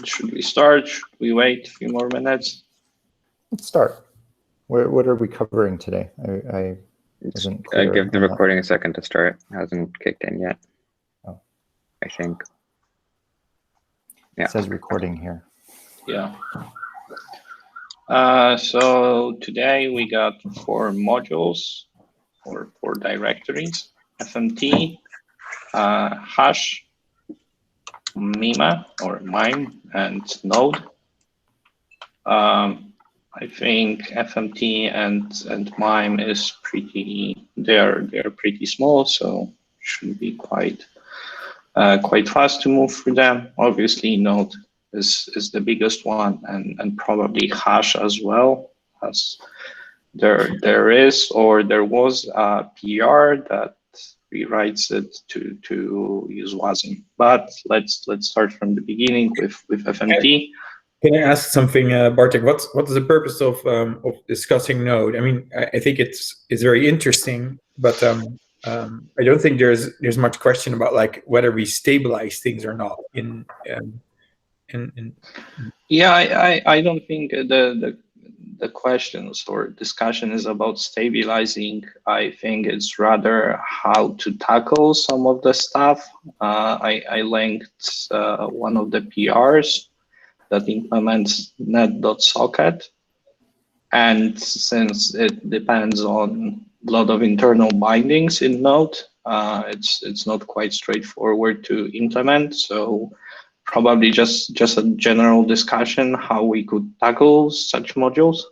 should we start? Should we wait a few more minutes? Let's start. What are we covering today? I wasn't clear. Give the recording a second to start. It hasn't kicked in yet. Oh. I think. Yeah. It says recording here. Yeah. So today we got 4 modules or 4 directories: FMT, hash, mime, and node. I think FMT and mime is pretty. They're pretty small, so should be quite fast to move through them. Obviously, node is the biggest one, and probably hash as well, as there was a PR that rewrites it to use WASM. But let's start from the beginning with FMT. Can I ask something, Bartek? What is the purpose of discussing Node? I mean, I think it's very interesting, but I don't think there's much question about like whether we stabilize things or not. Yeah, I don't think the questions or discussion is about stabilizing. I think it's rather how to tackle some of the stuff. I linked one of the PRs that implements net.socket. And since it depends on a lot of internal bindings in Node, it's not quite straightforward to implement. So probably just a general discussion how we could tackle such modules.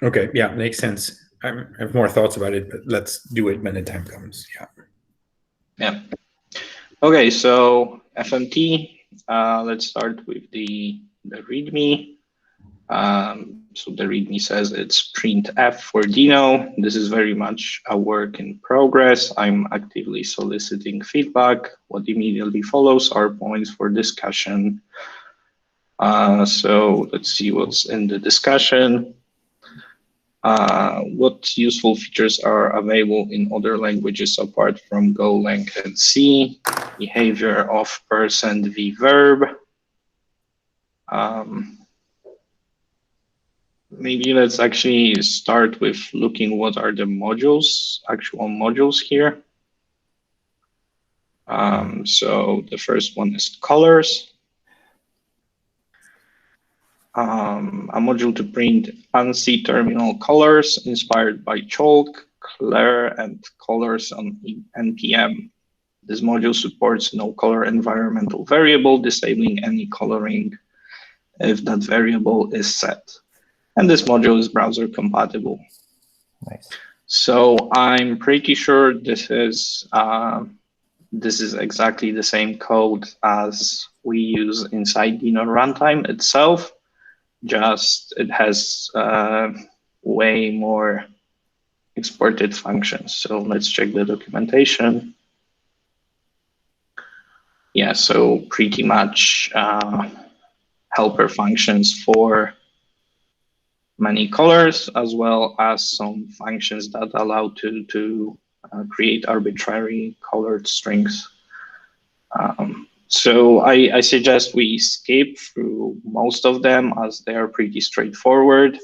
Okay, yeah, makes sense. I have more thoughts about it, but let's do it when the time comes. Yeah. Okay, so FMT. Let's start with the README. So the README says it's printf for Dino. This is very much a work in progress. I'm actively soliciting feedback. What immediately follows are points for discussion. So let's see what's in the discussion. What useful features are available in other languages apart from Go, Lang, and C? Behavior of person v verb. Maybe let's actually start with looking what are the modules, actual modules here. So the first one is colors. A module to print ANSI terminal colors inspired by Chalk, Claire, and colors on NPM. This module supports no color environmental variable, disabling any coloring if that variable is set. And this module is browser compatible. Nice. So I'm pretty sure this is exactly the same code as we use inside Dino runtime itself. Just it has way more exported functions. So let's check the documentation. Yeah, so pretty much helper functions for many colors, as well as some functions that allow to create arbitrary colored strings. So I suggest we skip through most of them as they are pretty straightforward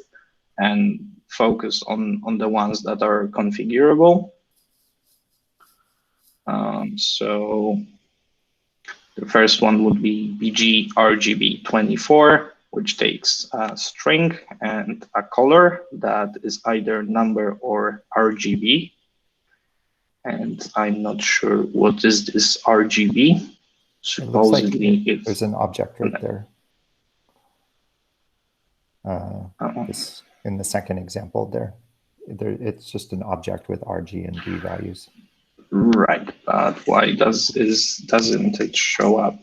and focus on the ones that are configurable. So the first one would be BG RGB24, which takes a string and a color that is either number or RGB. And I'm not sure what is this RGB. Supposedly it looks like there's an object right there. In the second example there, it's just an object with RG and B values. Right, but why doesn't it show up?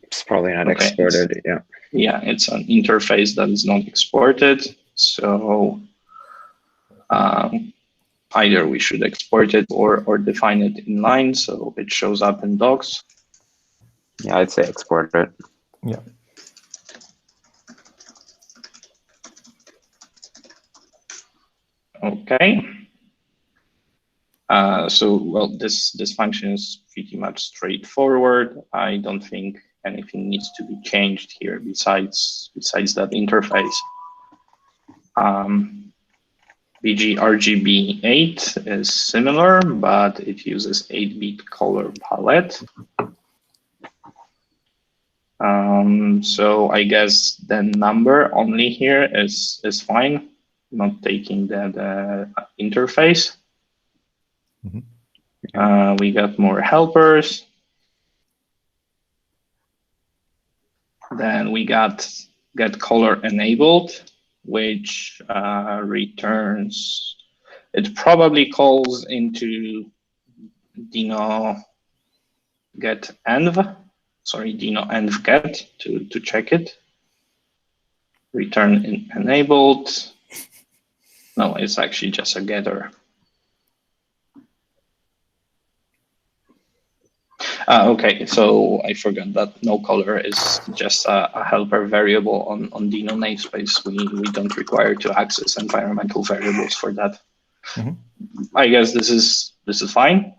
It's probably not exported. Yeah. Yeah, it's an interface that is not exported. So either we should export it or define it in line so it shows up in docs. Yeah, I'd say export it. Yeah. Okay. So well, this function is pretty much straightforward. I don't think anything needs to be changed here besides that interface. BG RGB8 is similar, but it uses 8-bit color palette. So I guess the number only here is fine, not taking the interface. Mm-hmm. We got more helpers. Then we got get color enabled, which returns, it probably calls into Dino get env, sorry, Dino env get to check it. Return enabled. No, it's actually just a getter. Okay, so I forgot that no color is just a helper variable on Dino namespace. We don't require to access environmental variables for that. Mm-hmm. I guess this is fine.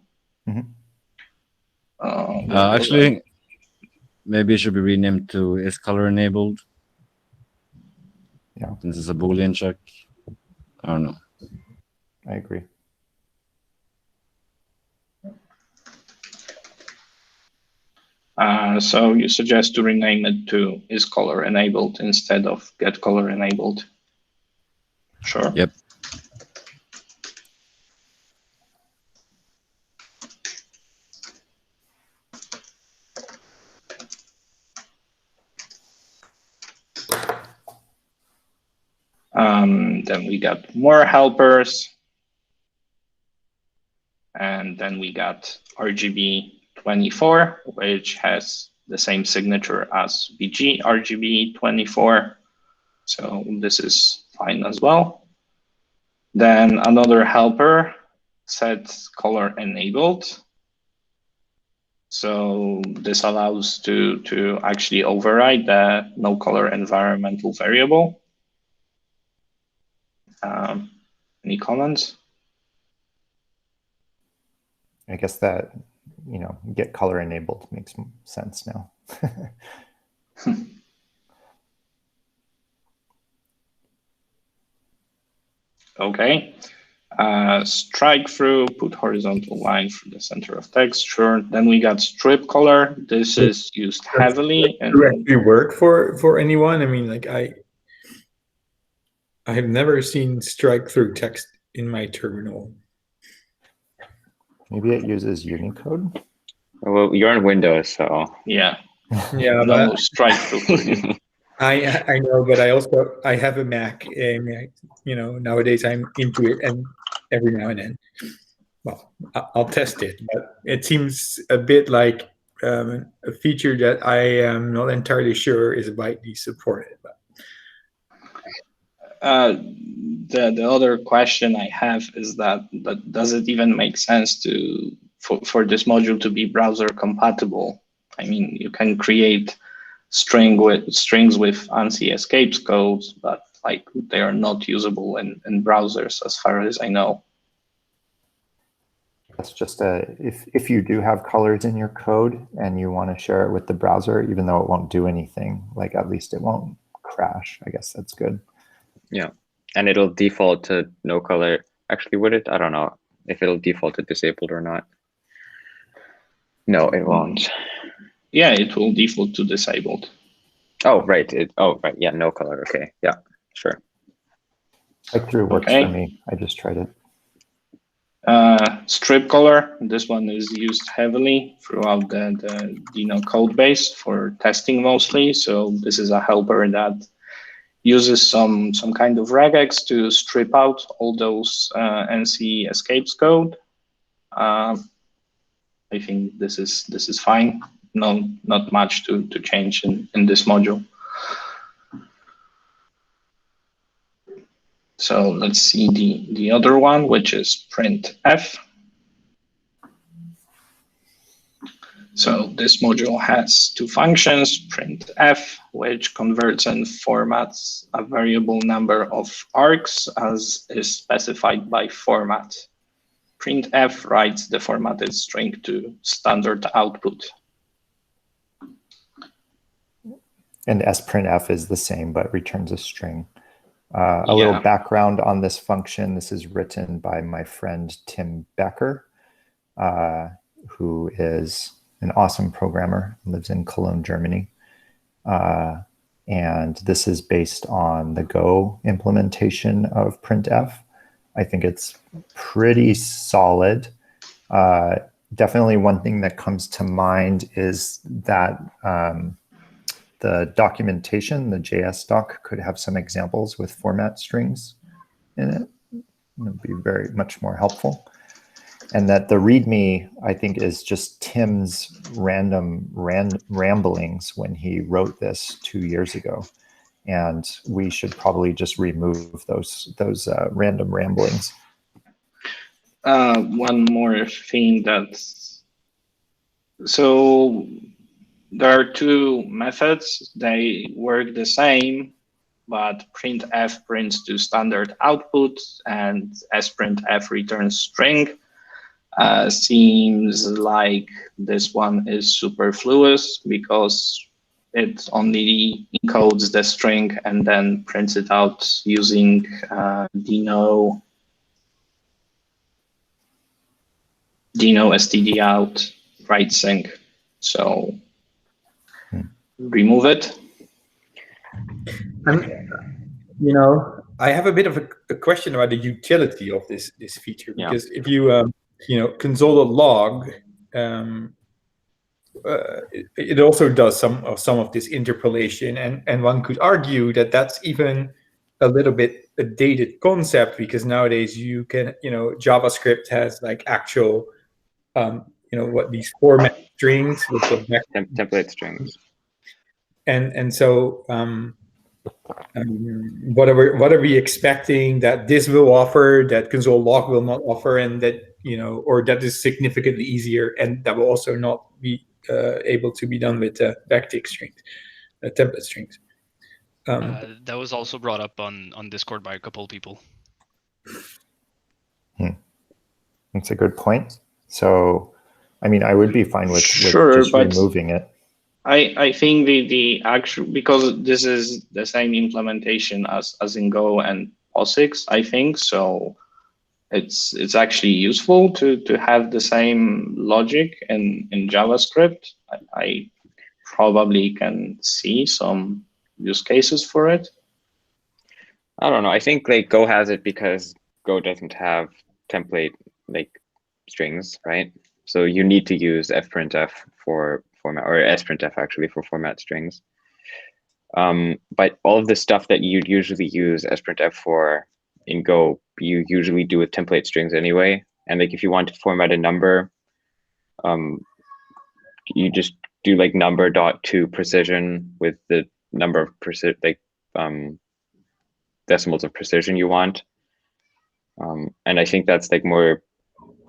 Mm-hmm. Actually, maybe it should be renamed to is color enabled. Yeah, Since it's a Boolean check. I don't know. I agree. So you suggest to rename it to is color enabled instead of get color enabled. Sure. Yep. Then we got more helpers. And then we got RGB24, which has the same signature as BG RGB24. So this is fine as well. Then another helper set color enabled. So this allows to actually override the no color environmental variable. Any comments? I guess that, get color enabled makes sense now. Okay. Strike through, put horizontal line through the center of text. Sure. Then we got strip color. This is used heavily. Does it actually work for anyone? I mean, like I have never seen strike through text in my terminal. Maybe it uses Unicode. Well, you're on Windows, so Yeah. Yeah, No strike through. I know, but I have a Mac, and nowadays I'm into it, and every now and then, well, I'll test it. But it seems a bit like a feature that I am not entirely sure is widely supported. But The other question I have is that does it even make sense for this module to be browser compatible? I mean, you can create strings with ANSI escapes codes, but like they are not usable in browsers as far as I know. That's just if you do have colors in your code and you want to share it with the browser, even though it won't do anything, like at least it won't crash. I guess that's good. yeah. And it'll default to no color. Actually, would it? I don't know if it'll default to disabled or not. No, it won't. Yeah, it will default to disabled. Oh, right. Right. Yeah, no color. Okay. Yeah, sure. Strike through works Okay. for me. I just tried it. Strip color. This one is used heavily throughout the Dino code base for testing mostly. So this is a helper that uses some kind of regex to strip out all those NC escapes code. I think this is fine. No, not much to change in this module. So let's see the other one, which is Printf. So this module has two functions, printf, which converts and formats a variable number of args as is specified by format. Printf writes the formatted string to standard output. And sprintf is the same, but returns a string. A little Yeah. background on this function. This is written by my friend Tim Becker, who is an awesome programmer, lives in Cologne, Germany. And this is based on the Go implementation of printf. I think it's pretty solid. Definitely one thing that comes to mind is that the documentation, the JS doc, could have some examples with format strings in it. It would be very much more helpful. And that the README, I think, is just Tim's random ramblings when he wrote this 2 years ago. And we should probably just remove those random ramblings. One more thing so there are two methods. They work the same, but printf prints to standard output and sprintf returns string. Seems like this one is superfluous because it only encodes the string and then prints it out using Dino stdout write sync. So remove it. I have a bit of a question about the utility of this feature, because if you console.log, it also does some of this interpolation, and one could argue that that's even a little bit a dated concept, because nowadays you can, JavaScript has like actual, what these format strings with the template strings, and so what are we expecting that this will offer that console.log will not offer, and that or that is significantly easier, and that will also not be able to be done with backtick strings, template strings. That was also brought up on Discord by a couple of people. That's a good point. So, I mean, I would be fine with just removing it. I think the actual, because this is the same implementation as in Go and POSIX, I think, so it's actually useful to have the same logic in JavaScript. I probably can see some use cases for it. I don't know. I think like Go has it because Go doesn't have template like strings, right? So you need to use fprintf for format, or sprintf actually for format strings. But all of the stuff that you'd usually use sprintf for in Go, you usually do with template strings anyway. And like if you want to format a number, you just do like number.to_precision with the number of decimals of precision you want. And I think that's like more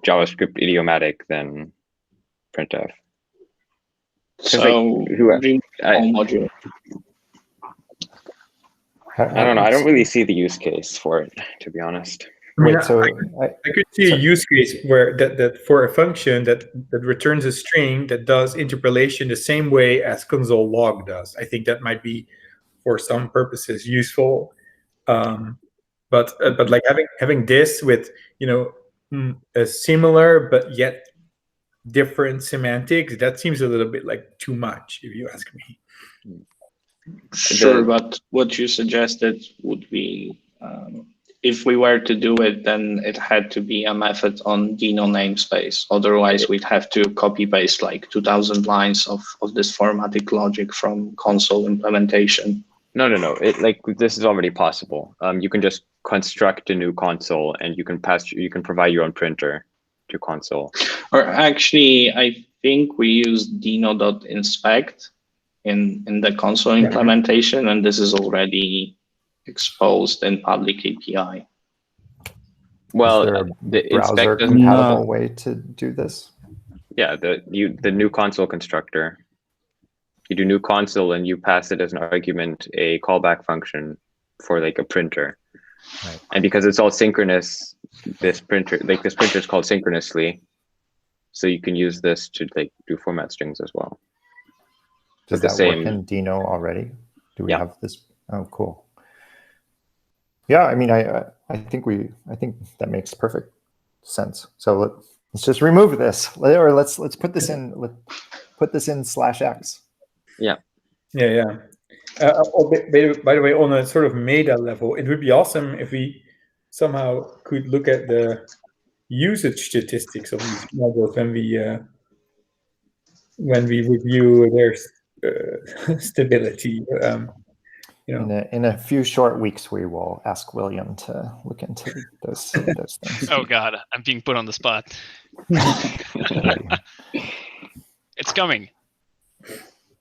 JavaScript idiomatic than printf. So module. I don't know. I don't really see the use case for it, to be honest. Wait, so I could see a use case where that for a function that returns a string that does interpolation the same way as console.log does. I think that might be for some purposes useful. But like having this with a similar but yet different semantics, that seems a little bit like too much, if you ask me. Sure, but what you suggested would be, if we were to do it, then it had to be a method on Dino namespace. Otherwise, we'd have to copy paste like 2,000 lines of this formatic logic from console implementation. No. This is already possible. You can just construct a new console, and you can provide your own printer to console. Or actually, I think we use dino.inspect in the console implementation, and this is already exposed in public API. Well, the inspect browser doesn't compatible way to do this? Yeah, the new console constructor. You do new console and you pass it as an argument a callback function for like a printer. Right. And because it's all synchronous, this printer is called synchronously. So you can use this to like do format strings as well. Does that work in Dino already? Do we Yeah. have this? Oh, cool. Yeah, I mean, I think that makes perfect sense. So let's just remove this, or let's put this in. Put this in /x. Yeah. Yeah. By the way, on a sort of meta level, it would be awesome if we somehow could look at the usage statistics of these modules when we review their stability. You know. In a few short weeks, we will ask William to look into those things. Oh God, I'm being put on the spot. It's coming.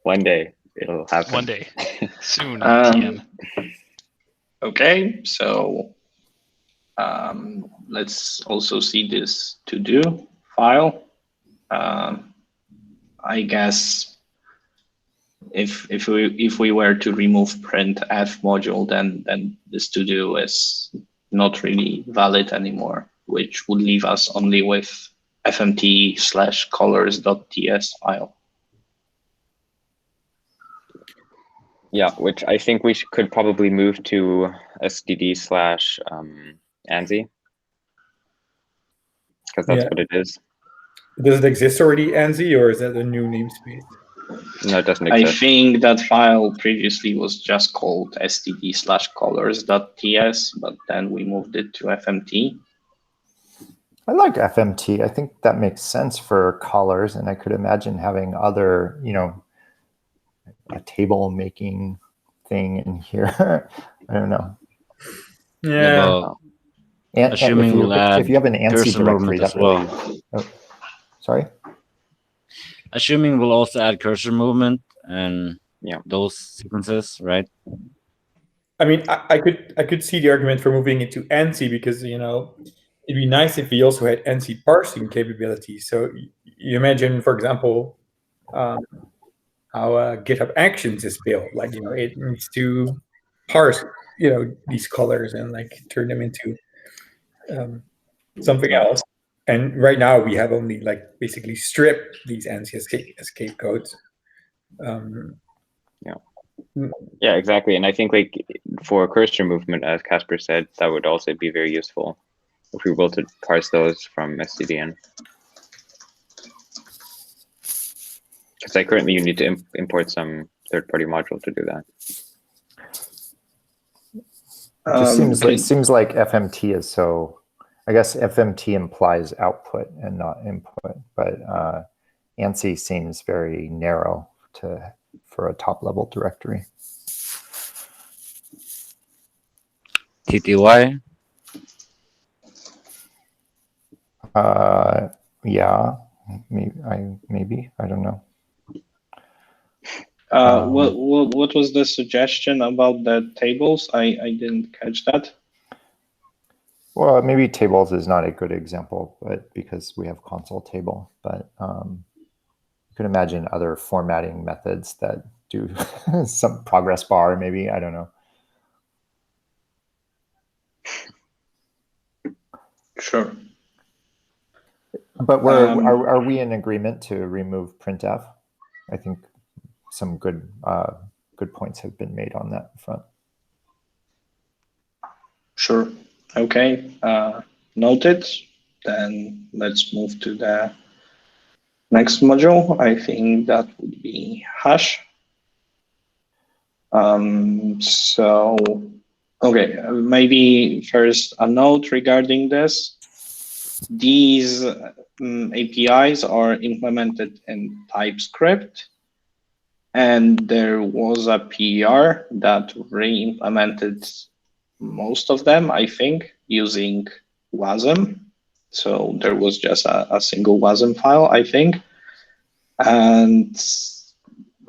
One day it'll happen. One day. Soon. Um, TM. Okay, so let's also see this to-do file. I guess if we were to remove printf module, then this to-do is not really valid anymore, which would leave us only with fmt/colors.ts file. Yeah, which I think we could probably move to std/ANSI, because that's what it is. Does it exist already, ANSI, or is that a new namespace? No, it doesn't I exist. think that file previously was just called std/colors.ts, but then we moved it to FMT. I like FMT. I think that makes sense for colors, and I could imagine having other, a table making thing in here. I don't know. Yeah. And assuming we'll if you have an ANSI cursor directory, movement as that really. well. Oh, sorry. Assuming we'll also add cursor movement and Yeah, those sequences, right? I mean, I could see the argument for moving it to ANSI because it'd be nice if we also had ANSI parsing capabilities. So you imagine, for example, how GitHub Actions is built. Like it needs to parse these colors and turn them into something else. And right now we have only basically stripped these ANSI escape codes. Yeah, exactly. And I think for cursor movement, as Casper said, that would also be very useful if we were able to parse those from stdn. Because currently you need to import some third-party module to do that. It just seems like FMT is so. I guess FMT implies output and not input, but ANSI seems very narrow for a top-level directory. TTY. Yeah, maybe I don't know. What was the suggestion about the tables? I didn't catch that. Well, maybe tables is not a good example, but because we have console table, but you can imagine other formatting methods that do some progress bar, maybe, I don't know. Sure. But are we in agreement to remove printf? I think some good points have been made on that front. Sure. Okay. Noted. Then let's move to the next module. I think that would be hash. Okay, maybe first a note regarding this. These APIs are implemented in TypeScript, and there was a PR that re-implemented most of them, I think, using WASM. So there was just a single WASM file, I think. And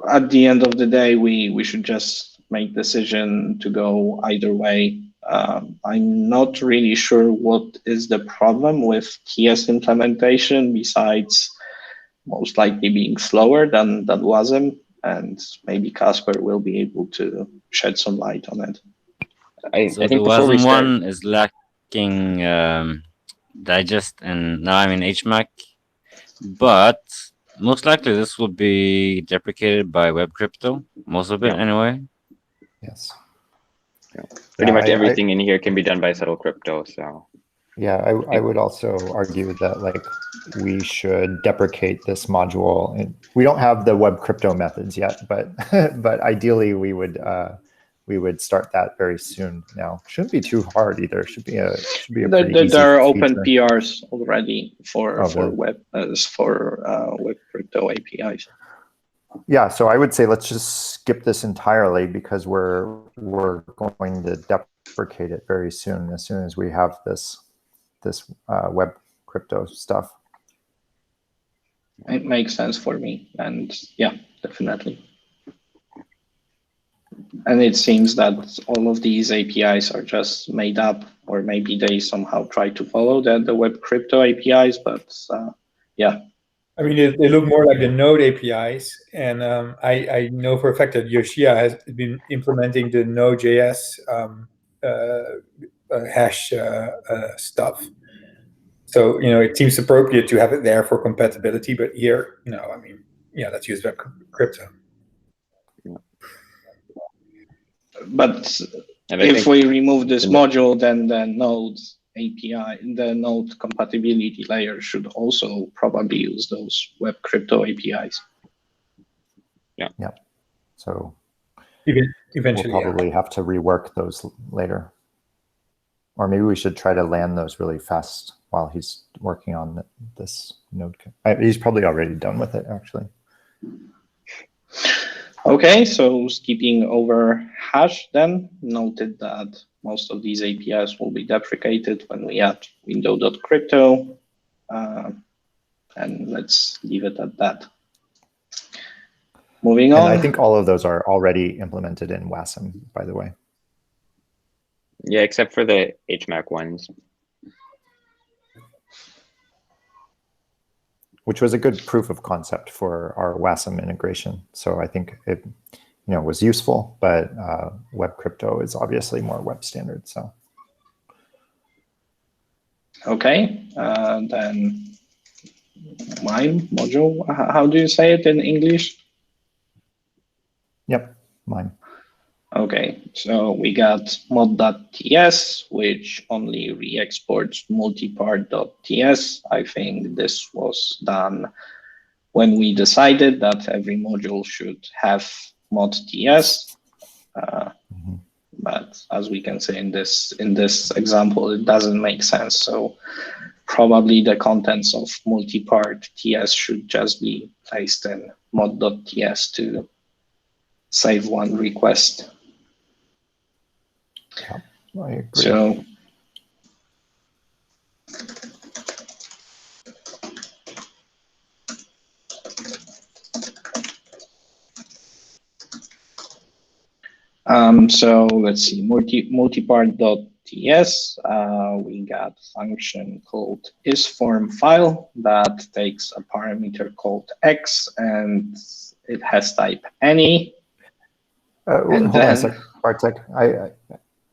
at the end of the day, we should just make decision to go either way. I'm not really sure what is the problem with TS implementation besides most likely being slower than WASM, and maybe Casper will be able to shed some light on it. I So think the before we WASM start, one is lacking digest and now I'm in HMAC, but most likely this will be deprecated by web crypto, most of it anyway. Yes. Pretty Yeah, much everything in here can be done by Settle Crypto. So yeah, I would also argue that like we should deprecate this module. And we don't have the web crypto methods yet, but but ideally we would start that very soon. Now shouldn't be too hard either. Should be a pretty easy There are open feature. PRs already for really? web crypto APIs. Yeah, so I would say let's just skip this entirely because we're going to deprecate it very soon as we have this web crypto stuff. It makes sense for me, and yeah, definitely. And it seems that all of these APIs are just made up, or maybe they somehow try to follow the web crypto APIs, but yeah. I mean, they look more like the Node APIs, and I know for a fact that Yoshia has been implementing the Node.js hash stuff. So, it seems appropriate to have it there for compatibility, but here, I mean, yeah, let's use web crypto. But if we remove this module, then the Node API, the Node compatibility layer should also probably use those web crypto APIs. Yeah. So eventually, we'll probably have to rework those later. Or maybe we should try to land those really fast while he's working on this node. He's probably already done with it, actually. Okay, so skipping over hash then, noted that most of these APIs will be deprecated when we add window.crypto. And let's leave it at that. Moving on. And I think all of those are already implemented in WASM, by the way. Yeah, except for the HMAC ones. Which was a good proof of concept for our WASM integration. So I think it was useful, but web crypto is obviously more web standard. So. Okay, then MIME module, how do you say it in English? Yep, MIME. Okay, so we got mod.ts, which only re-exports multipart.ts. I think this was done when we decided that every module should have mod.ts. But as we can see in this example, it doesn't make sense. So probably the contents of multipart.ts should just be placed in mod.ts to save one request. Yeah, I agree. So so let's see, multipart.ts, we got a function called isFormFile that takes a parameter called x and it has type any. Hold on a sec, Bartek.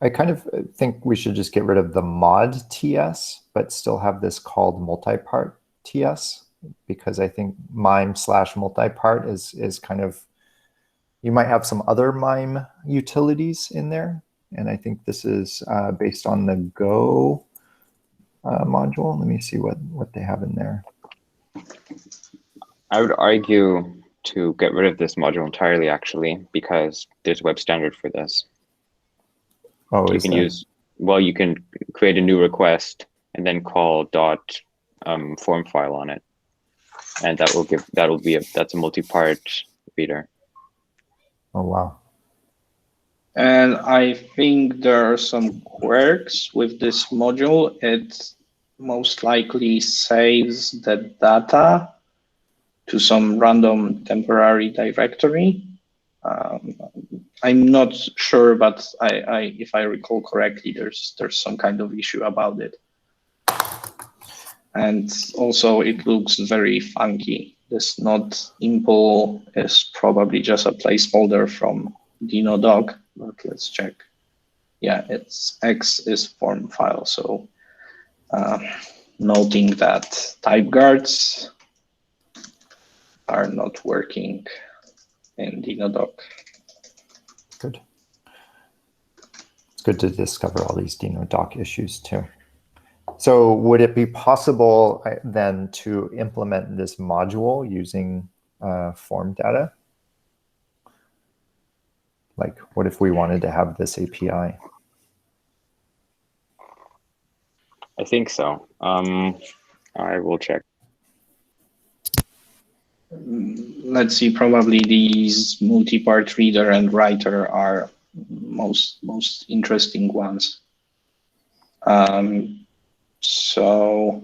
I kind of think we should just get rid of the mod TS, but still have this called multipart TS, because I think MIME/multipart is kind of, you might have some other MIME utilities in there. And I think this is based on the Go module. Let me see what they have in there. I would argue to get rid of this module entirely, actually, because there's a web standard for this. Oh, you can use, well, you can create a new request and then call .form file on it, and that's a multi-part reader. Oh wow! And I think there are some quirks with this module. It most likely saves the data to some random temporary directory. I'm not sure, but if I recall correctly, there's some kind of issue about it. And also it looks very funky. This not impl is probably just a placeholder from dino-doc, but let's check. Yeah, it's x is form file. So noting that type guards are not working in dino-doc. Good. good to discover all these Dino doc issues too. So would it be possible then to implement this module using form data? Like, what if we wanted to have this API? I think so. I will check. Let's see, probably these multi-part reader and writer are most interesting ones. So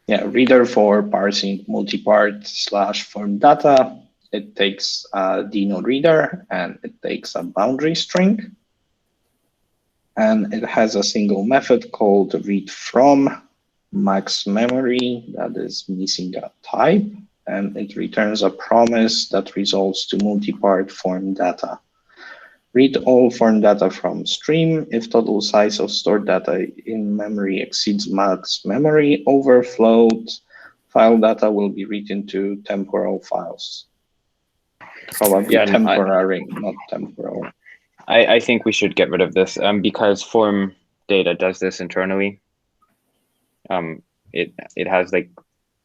yeah, reader for parsing multi-part / form data. It takes a Dino reader and it takes a boundary string. And it has a single method called read from max memory that is missing a type. And it returns a promise that resolves to multi-part form data. Read all form data from stream if total size of stored data in memory exceeds max memory overflowed. File data will be written to temporal files. Probably temporary, not temporal. I think we should get rid of this because form data does this internally. It has like,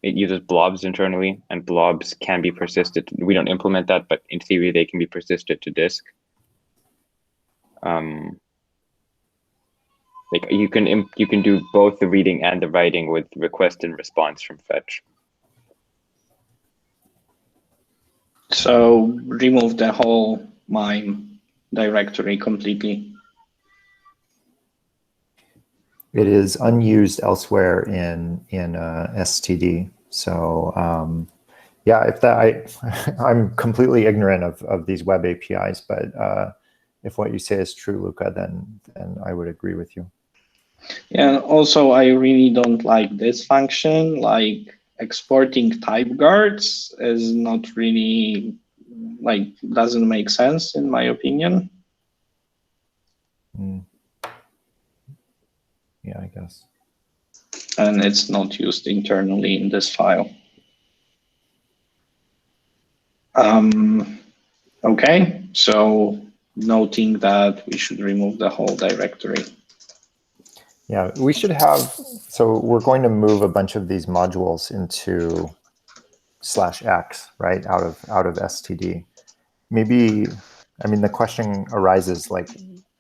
it uses blobs internally, and blobs can be persisted. We don't implement that, but in theory they can be persisted to disk. Like you can do both the reading and the writing with request and response from fetch. So remove the whole MIME directory completely. It is unused elsewhere in STD. So yeah, if that I'm completely ignorant of these web APIs, but if what you say is true, Luca, then I would agree with you. Yeah, and also I really don't like this function. Like exporting type guards is not really, like, doesn't make sense in my opinion. Yeah, I guess. And it's not used internally in this file. Okay, so noting that we should remove the whole directory. Yeah, we should have, so we're going to move a bunch of these modules into /x, right, out of STD. Maybe, I mean, the question arises like,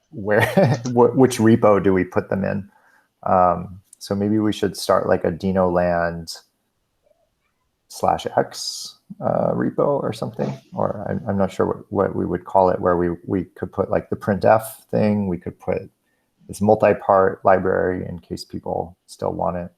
where, which repo do we put them in? So maybe we should start like a Dinoland /x repo or something, or I'm not sure what we would call it, where we could put like the printf thing, we could put this multi-part library in case people still want it.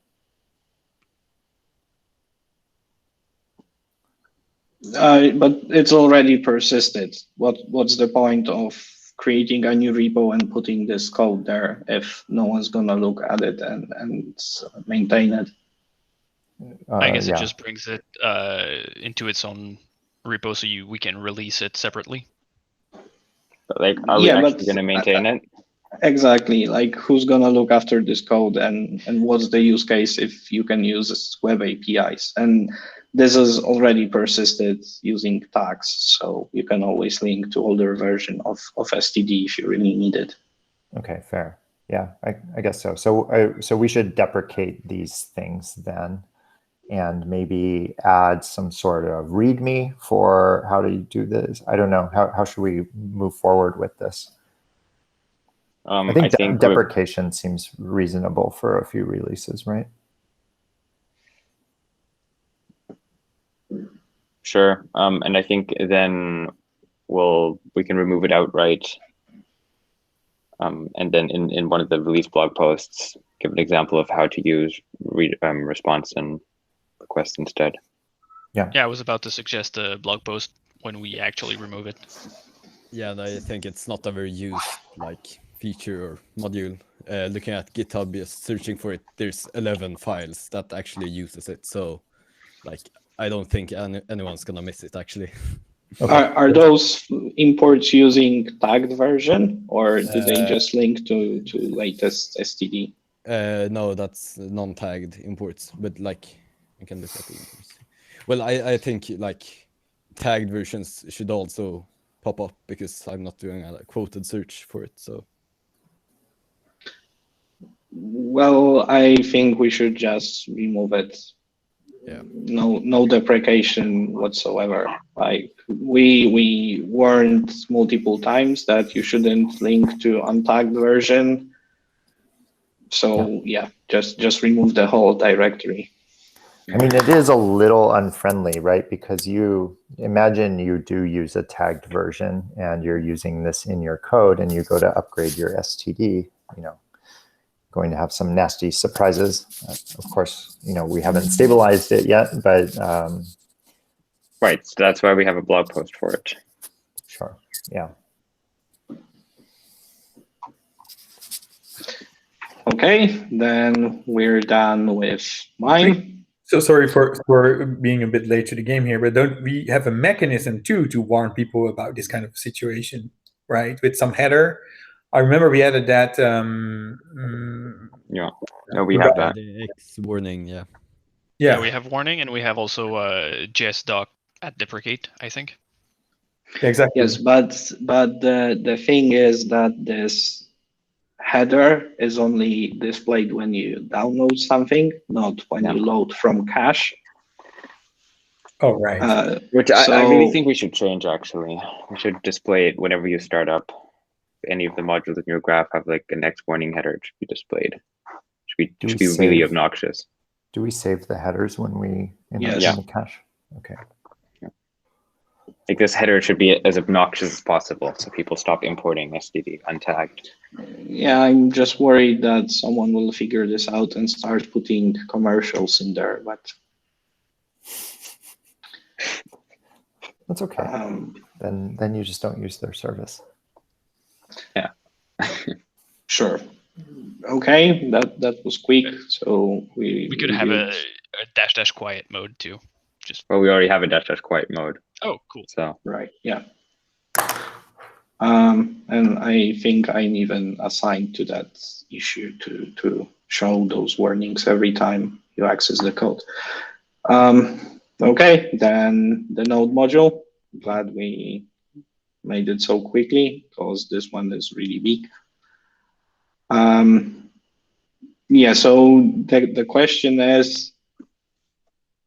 But it's already persisted. What's the point of creating a new repo and putting this code there if no one's gonna look at it and maintain it? I guess yeah. it just brings it into its own repo, so we can release it separately. But like, are we actually going to maintain it? Exactly. Like, who's gonna look after this code, and what's the use case if you can use web APIs? And this is already persisted using tags, so you can always link to older version of STD if you really need it. Okay, fair. Yeah, I guess so. So we should deprecate these things then, and maybe add some sort of README for how to do this. I don't know. How should we move forward with this? I think deprecation seems reasonable for a few releases, right? Sure. And I think then we can remove it outright. And then in one of the release blog posts, give an example of how to use response and request instead. Yeah, I was about to suggest a blog post when we actually remove it. Yeah, and I think it's not a very used like feature or module. Looking at GitHub, just searching for it, there's 11 files that actually uses it. So, like, I don't think anyone's gonna miss it actually. Okay. Are those imports using tagged version, or do they just link to latest STD? No, that's non-tagged imports, but like I can look at the imports. Well, I think like tagged versions should also pop up because I'm not doing a quoted search for it. So Well, I think we should just remove it. Yeah. No deprecation whatsoever. Like we warned multiple times that you shouldn't link to untagged version. So yeah, just remove the whole directory. I mean, it is a little unfriendly, right? Because you imagine you do use a tagged version and you're using this in your code and you go to upgrade your STD, going to have some nasty surprises. Of course, we haven't stabilized it yet, but Right, so that's why we have a blog post for it. sure, yeah. Okay, then we're done with mine. So sorry for being a bit late to the game here, but don't we have a mechanism too to warn people about this kind of situation, right? With some header. I remember we added that. Yeah, no, we have that. The X warning, yeah. Yeah, we have warning, and we have also JS doc at deprecate, I think. Exactly. Yes, but the thing is that this header is only displayed when you download something, not when you load from cache. Oh, right. Which I really think we should change, actually. We should display it whenever you start up. Any of the modules in your graph have like an X warning header, it should be displayed. It should be really obnoxious. Do we save the headers when we input Yes. in the cache? Okay. Like this header should be as obnoxious as possible, so people stop importing STD untagged. Yeah, I'm just worried that someone will figure this out and start putting commercials in there, but That's okay. Then you just don't use their service. Yeah. Sure. Okay, that was quick. So We could have a dash quiet mode too. Well, we already have a dash quiet mode. Oh, cool. So right, yeah. And I think I'm even assigned to that issue to show those warnings every time you access the code. Okay, then the node module. Glad we made it so quickly because this one is really big. Yeah, so the question is,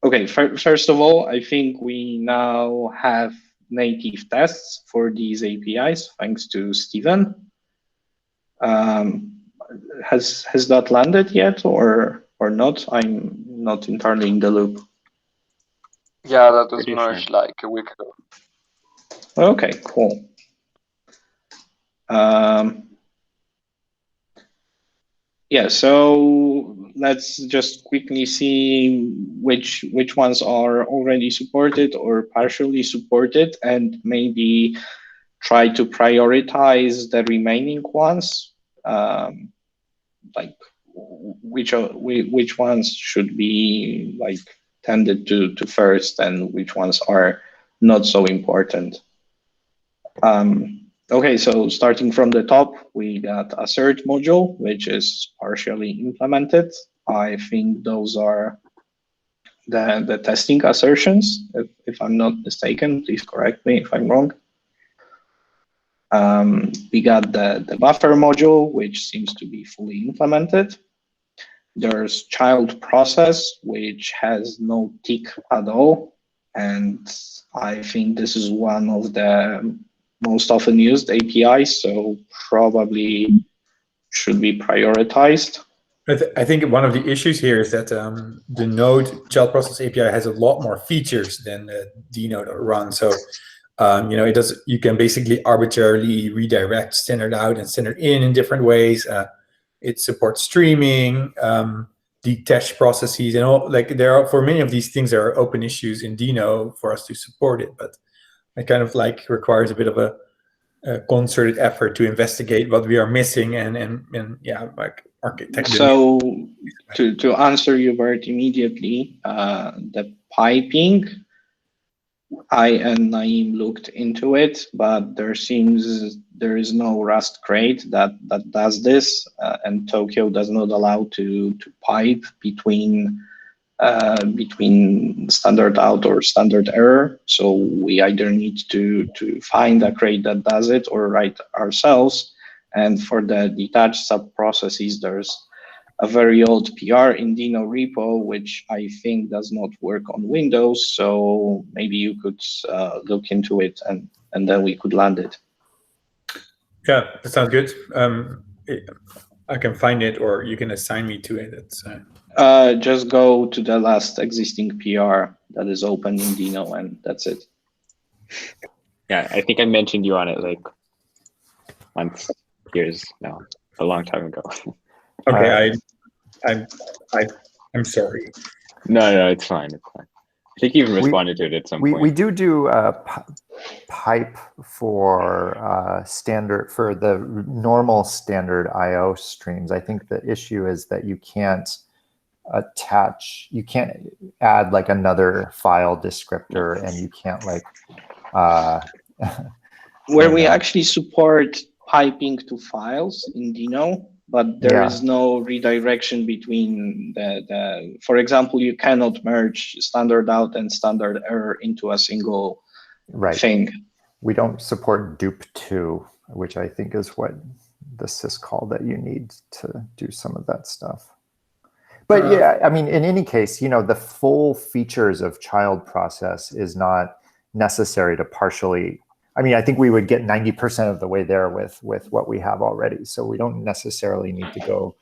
okay, first of all, I think we now have native tests for these APIs, thanks to Steven. Has that landed yet or not? I'm not entirely in the loop. Yeah, that was Pretty merged sure. like a week ago. Okay, cool. Yeah, so let's just quickly see which ones are already supported or partially supported, and maybe try to prioritize the remaining ones. Like which ones should be like tended to first, and which ones are not so important. Okay, so starting from the top, we got assert module, which is partially implemented. I think those are the testing assertions, if I'm not mistaken. Please correct me if I'm wrong. We got the buffer module, which seems to be fully implemented. There's child process, which has no tick at all. And I think this is one of the most often used APIs, so probably should be prioritized. I think one of the issues here is that the Node child process API has a lot more features than the dnode or run. So it does. You can basically arbitrarily redirect standard out and standard in different ways. It supports streaming, detached processes, and all. Like there are, for many of these things, there are open issues in Dino for us to support it, but it kind of like requires a bit of a concerted effort to investigate what we are missing and yeah, like architect. So to answer you very immediately, the piping, I and Naeem looked into it, but there is no Rust crate that does this, and Tokyo does not allow to pipe between standard out or standard error. So we either need to find a crate that does it or write ourselves. And for the detached sub processes, there's a very old PR in Dino repo, which I think does not work on Windows. So maybe you could look into it, and then we could land it. Yeah, that sounds good. I can find it, or you can assign me to it. It's, just go to the last existing PR that is open in Dino, and that's it. Yeah, I think I mentioned you on it like months, years now, a long time ago. okay, I'm sorry. No, it's fine. It's fine. I think you even responded to it at some point. We do pipe for standard, for the normal standard IO streams. I think the issue is that you can't add like another file descriptor, and you can't like where we actually support piping to files in Dino, but there is no redirection between the, for example, you cannot merge standard out and standard error into a single thing. We don't support dupe2, which I think is what the syscall that you need to do some of that stuff. But yeah, I mean, in any case, you know, the full features of child process is not necessary to partially. I mean, I think we would get 90% of the way there with what we have already. So we don't necessarily need to go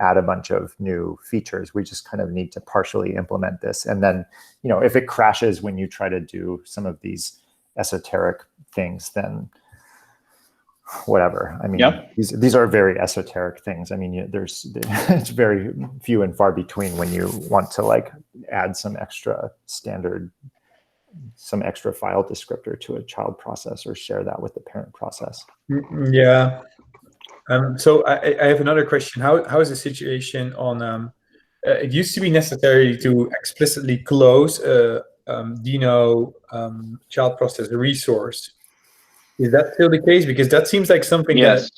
add a bunch of new features. We just kind of need to partially implement this. And then, you know, if it crashes when you try to do some of these esoteric things, then whatever. I mean, these are very esoteric things. I mean, it's very few and far between when you want to like add some extra file descriptor to a child process or share that with the parent process. Yeah. So I have another question. How is the situation on? It used to be necessary to explicitly close a Dino child process resource. Is that still the case? Because that seems like something that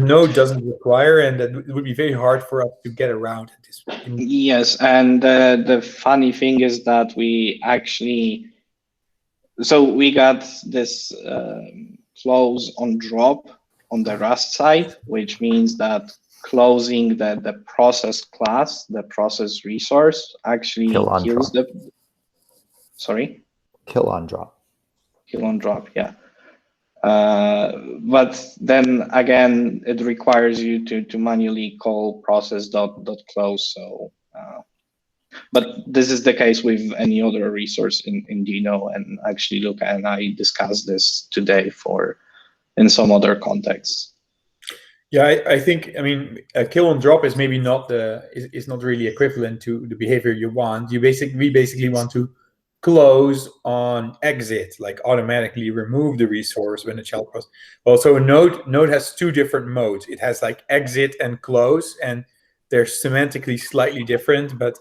Node doesn't require, and that it would be very hard for us to get around at this point. Yes, and the funny thing is that we actually, so we got this close on drop on the Rust side, which means that closing the process class, the process resource, actually kills the. Sorry. Kill on drop. Kill on drop, yeah. But then again, it requires you to manually call process.close. So, but this is the case with any other resource in Dino. And actually, Luca and I discussed this today in some other contexts. Yeah, I think, I mean, a kill on drop is maybe not is not really equivalent to the behavior you want. We basically want to close on exit, like automatically remove the resource when the child process. Also, Node has two different modes. It has like exit and close, and they're semantically slightly different, but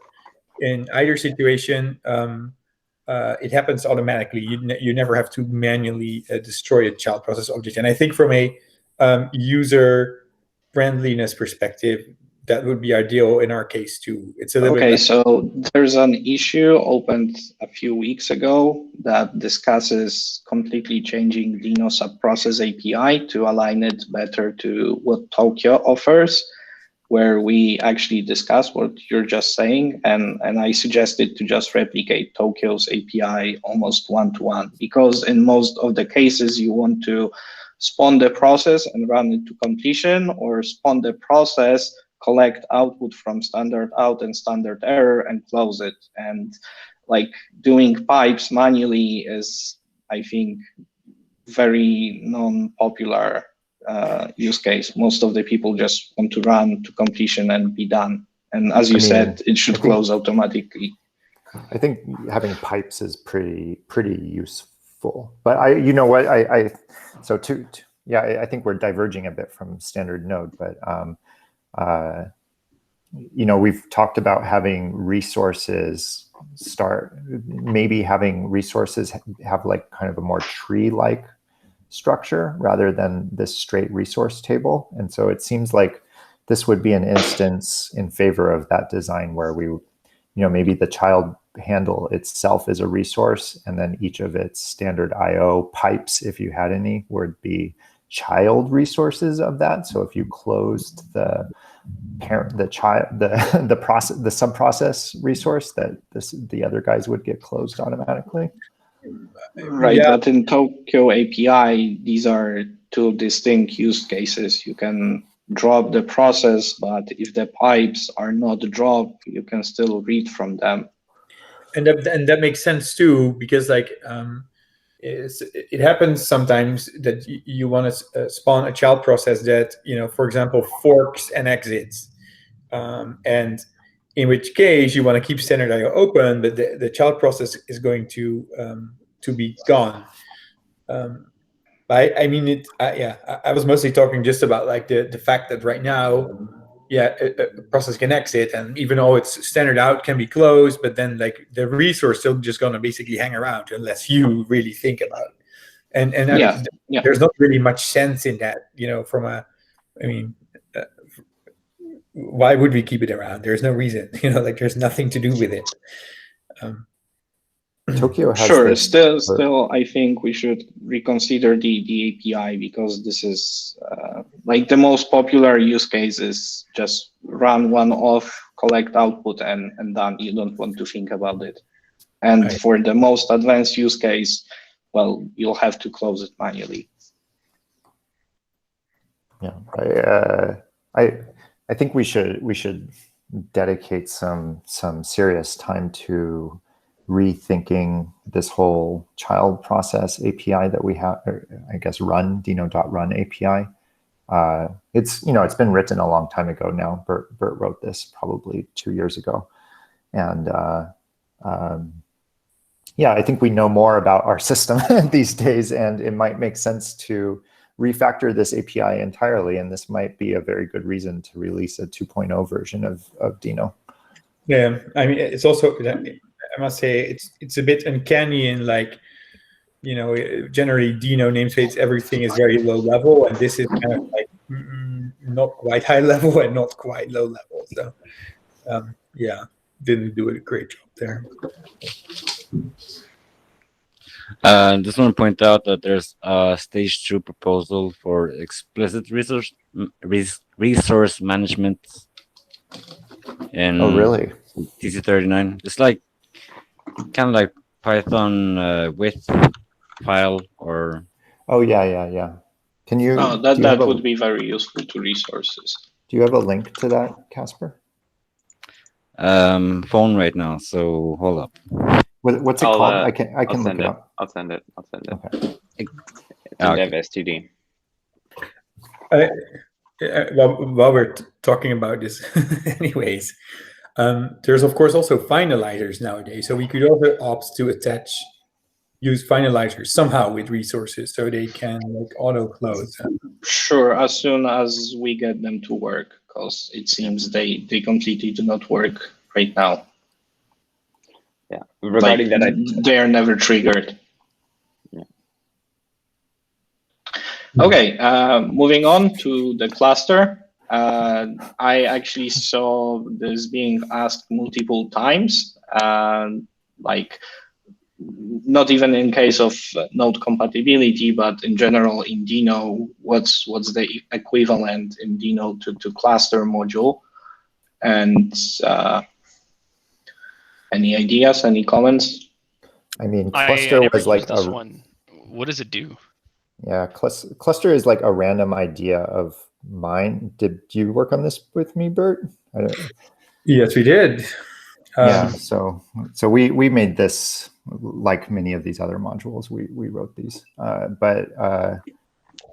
in either situation, it happens automatically. You never have to manually destroy a child process object. And I think from a user friendliness perspective, that would be ideal in our case too. It's a little bit. Okay, so there's an issue opened a few weeks ago that discusses completely changing Dino subprocess API to align it better to what Tokyo offers, where we actually discuss what you're just saying, and I suggested to just replicate Tokyo's API almost one-to-one, because in most of the cases you want to spawn the process and run it to completion, or spawn the process, collect output from standard out and standard error, and close it. And like doing pipes manually is, I think, very non-popular use case. Most of the people just want to run to completion and be done. And as you said, it should close automatically. I think having pipes is pretty useful. But you know what, I think we're diverging a bit from standard Node, but you know, we've talked about having resources maybe having resources have like kind of a more tree-like structure rather than this straight resource table. And so it seems like this would be an instance in favor of that design where we, you know, maybe the child handle itself is a resource, and then each of its standard IO pipes, if you had any, would be child resources of that. So if you closed the the sub-process resource, that the other guys would get closed automatically. Right, Yeah. but in Tokyo API, these are two distinct use cases. You can drop the process, but if the pipes are not dropped, you can still read from them. And that makes sense too, because like it happens sometimes that you want to spawn a child process that, for example, forks and exits, and in which case you want to keep standard IO open, but the child process is going to be gone. I mean, I was mostly talking just about like the fact that right now, a process can exit, and even though it's standard out, can be closed, but then like the resource still just going to basically hang around unless you really think about it. And I mean, there's not really much sense in that, why would we keep it around? There's no reason, like there's nothing to do with it. Tokyo has Sure. this, Still, I think we should reconsider the API, because this is like the most popular use case is just run one off, collect output, and done. You don't want to think about it. And Right. for the most advanced use case, well, you'll have to close it manually. Yeah, I think we should dedicate some serious time to rethinking this whole child process API that we have, or I guess Dino.run API. It's been written a long time ago now. Bert wrote this probably 2 years ago, and I think we know more about our system these days, and it might make sense to refactor this API entirely, and this might be a very good reason to release a 2.0 version of Dino. Yeah, I mean, it's also, I must say, it's a bit uncanny in like, generally Dino namespace, everything is very low level, and this is kind of like not quite high level and not quite low level. So, didn't do a great job there. Just want to point out that there's a stage 2 proposal for explicit resource management in Oh, really? TC39. It's like kind of like Python with file or. Oh yeah. Can you? Oh, that would be very useful to resources. Do you have a link to that, Casper? Phone right now, so hold up. What's it called? I can look it up. I'll send it. Okay. It's in dev std. While we're talking about this, anyways, there's of course also finalizers nowadays. So we could also opt to use finalizers somehow with resources, so they can like auto close. Sure, as soon as we get them to work, because it seems they completely do not work right now. Yeah, regarding like, that, they are never triggered. Yeah. Okay, moving on to the cluster. I actually saw this being asked multiple times, like not even in case of node compatibility, but in general in Dino, what's the equivalent in Dino to cluster module? And any ideas, any comments? I mean, I cluster never was like used this one. What does it do? Yeah, cluster is like a random idea of mine. Did you work on this with me, Bert? Yes, we did. Yeah, so we made this, like many of these other modules. We wrote these, but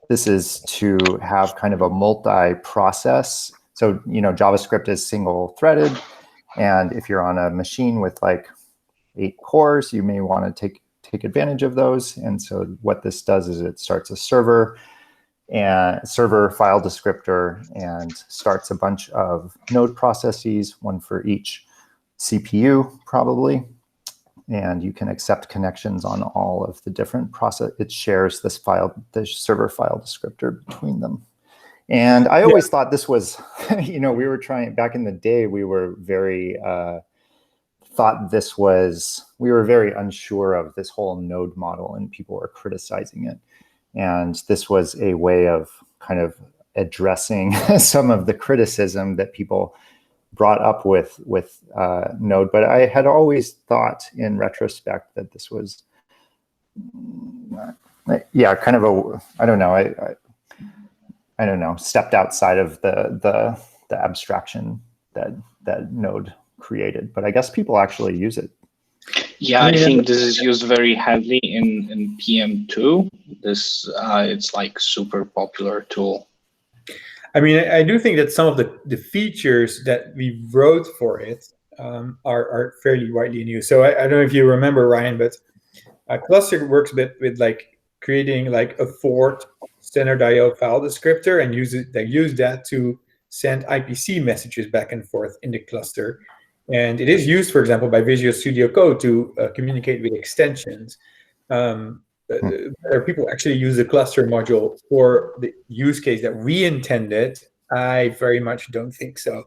this is to have kind of a multi-process. So JavaScript is single-threaded, and if you're on a machine with like 8 cores, you may want to take advantage of those. And so what this does is it starts a server file descriptor and starts a bunch of node processes, one for each CPU probably. And you can accept connections on all of the different process. It shares this server file descriptor between them. And I always thought this was, we were trying, back in the day, we were very, we were very unsure of this whole node model, and people were criticizing it. And this was a way of kind of addressing some of the criticism that people brought up with Node. But I had always thought in retrospect that this was, kind of a, I don't know, stepped outside of the abstraction that Node created. But I guess people actually use it. Yeah, I think this is used very heavily in PM2. This it's like super popular tool. I mean, I do think that some of the features that we wrote for it are fairly widely in use. So I don't know if you remember, Ryan, but Cluster works a bit with like creating like a Fort standard IO file descriptor and use that to send IPC messages back and forth in the cluster. And it is used, for example, by Visual Studio Code to communicate with extensions. People actually use the cluster module for the use case that we intended. I very much don't think so.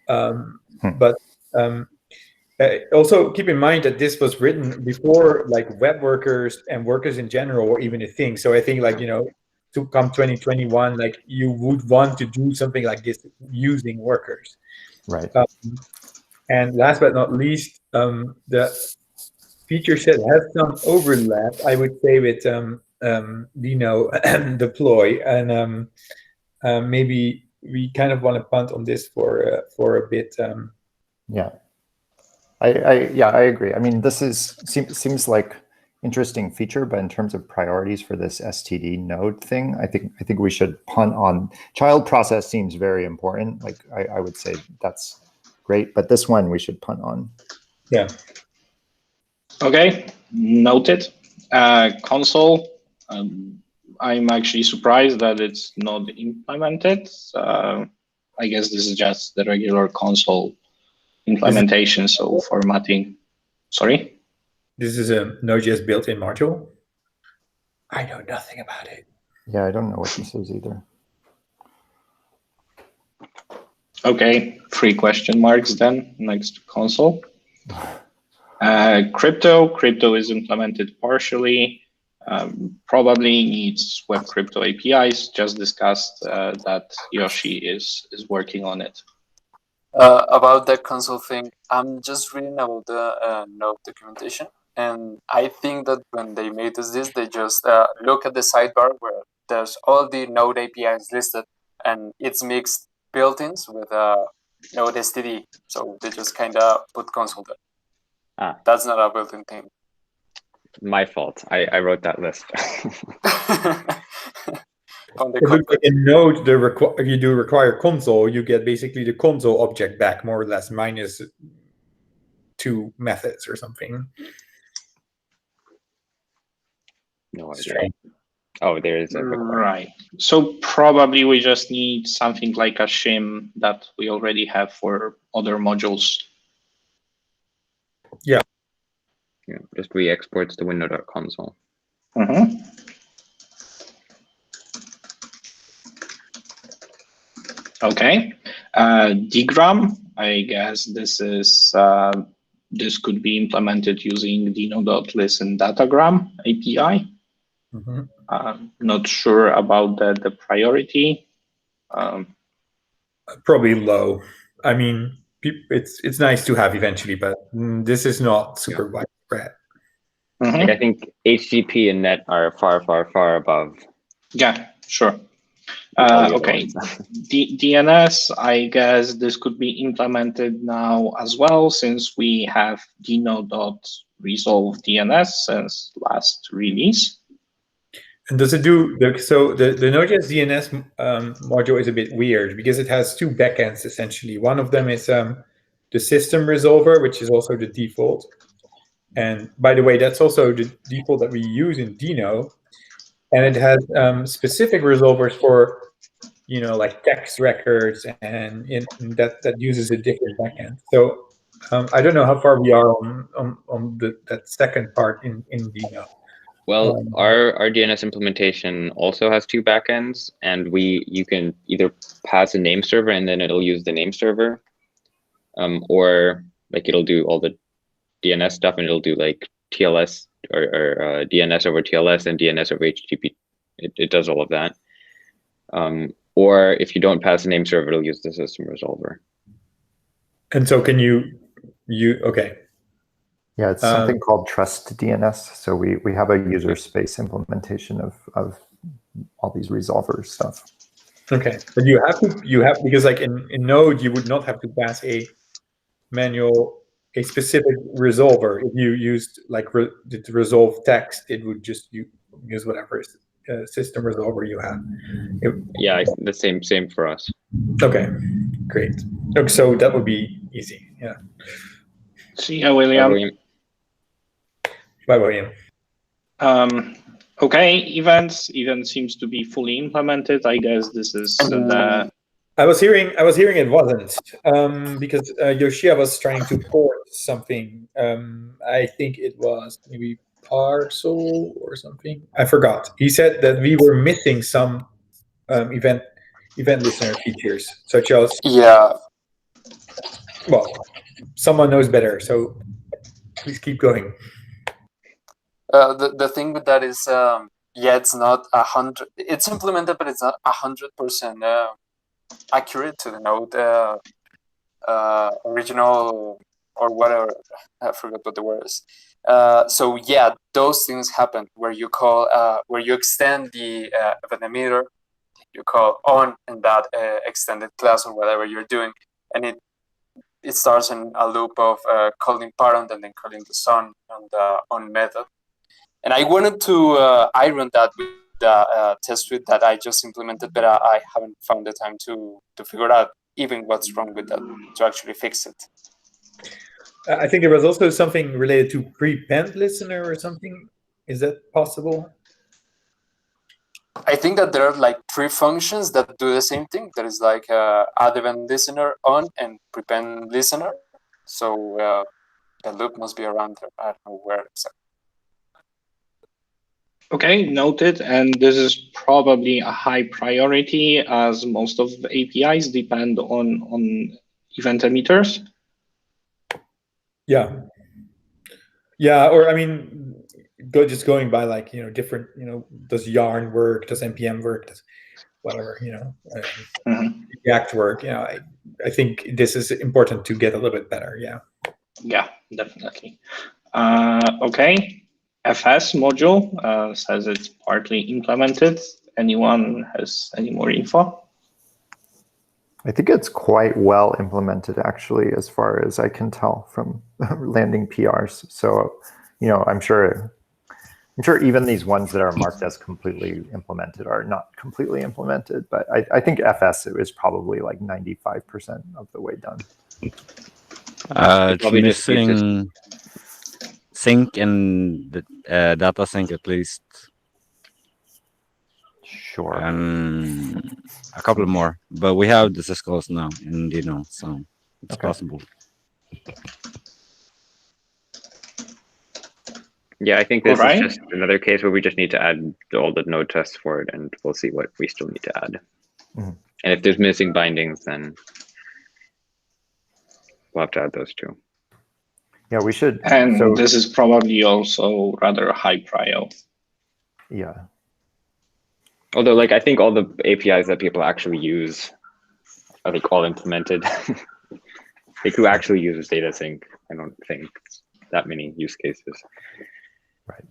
But also keep in mind that this was written before like web workers and workers in general were even a thing. So I think like, to come 2021, like you would want to do something like this using workers. Right. And last but not least, the feature set has some overlap, I would say, with Dino deploy, and maybe we kind of want to punt on this for a bit. Yeah, I agree. I mean, this seems like interesting feature, but in terms of priorities for this STD node thing, I think we should punt on. Child process seems very important. Like I would say that's great, but this one we should punt on. Yeah. Okay, noted. Console, I'm actually surprised that it's not implemented. I guess this is just the regular console implementation, so formatting. Sorry? This is a Node.js built-in module? I know nothing about it. Yeah, I don't know what this is either. Okay, 3 question marks then, next console. Crypto is implemented partially, probably needs web crypto APIs, just discussed that Yoshi is working on it. About the console thing, I'm just reading about the Node documentation, and I think that when they made this, they just look at the sidebar where there's all the Node APIs listed, and it's mixed built-ins with Node STD, so they just kind of put console there. That's not a built-in thing. My fault. I wrote that list. In Node, if you do require console, you get basically the console object back, more or less, minus 2 methods or something. No idea. Oh, there is a requirement. Right. So probably we just need something like a shim that we already have for other modules. Yeah. Yeah, just re-exports to window.console. Mm-hmm. Okay. dgram, I guess this is this could be implemented using dino.listen datagram API. Not sure about the priority. Probably low. I mean, it's nice to have eventually, but this is not super widespread. Mm-hmm. Like I think HTTP and net are far, far, far above. Yeah, sure. Okay, DNS, I guess this could be implemented now as well, since we have dino.resolve DNS since last release. And does it do, so the Node.js DNS module is a bit weird because it has 2 backends essentially. One of them is the system resolver, which is also the default. And by the way, that's also the default that we use in Dino. And it has specific resolvers for, like text records, and that uses a different backend. So I don't know how far we are on that second part in Dino. Well, our DNS implementation also has 2 backends, and you can either pass a name server and then it'll use the name server, or like it'll do all the DNS stuff and it'll do like TLS or DNS over TLS and DNS over HTTP. It does all of that. or if you don't pass a name server, it'll use the system resolver. And so can you okay. Yeah, it's something called Trust DNS. So we have a user space implementation of all these resolver stuff. Okay, but you have because like in Node you would not have to pass a specific resolver. If you used like to resolve text, it would just use whatever system resolver you have. Yeah, the same for us. Okay, great. Okay, so that would be easy. Yeah. See ya, William. Bye, William. Okay, events seems to be fully implemented. I guess this is the. I was hearing it wasn't because Yoshia was trying to port something. I think it was maybe parcel or something. I forgot. He said that we were missing some event listener features, such as well, someone knows better. So please keep going. The thing with that is, it's not 100. It's implemented, but it's not 100% accurate to the Node original or whatever. I forgot what the word is. So yeah, those things happen where you call where you extend the event emitter, you call on in that extended class or whatever you're doing, and it starts in a loop of calling parent and then calling the son and the on method. And I wanted to iron that with the test suite that I just implemented, but I haven't found the time to figure out even what's wrong with that to actually fix it. I think there was also something related to prepend listener or something. Is that possible? I think that there are like 3 functions that do the same thing. There is like add event listener on and prepend listener. So the loop must be around there. I don't know where exactly. Okay, noted. And this is probably a high priority as most of the APIs depend on event emitters. Yeah. Yeah, or I mean, just going by like, different, does yarn work? Does NPM work? Does whatever, React work? I think this is important to get a little bit better. Yeah. Yeah, definitely. Okay. FS module says it's partly implemented. Anyone has any more info? I think it's quite well implemented, actually, as far as I can tell from landing PRs. So, I'm sure even these ones that are marked as completely implemented are not completely implemented. But I think FS is probably like 95% of the way done. It's missing sync and the data sync at least. Sure. A couple more, but we have the syscalls now in Dino, so it's possible. Yeah, I think this is just another case where we just need to add all the node tests for it, and we'll see what we still need to add. Mm-hmm. And if there's missing bindings, then we'll have to add those too. Yeah, we should. And this is probably also rather high prio. Yeah. Although, like, I think all the APIs that people actually use, I think all implemented. Like, who actually uses data sync? I don't think that many use cases. Right.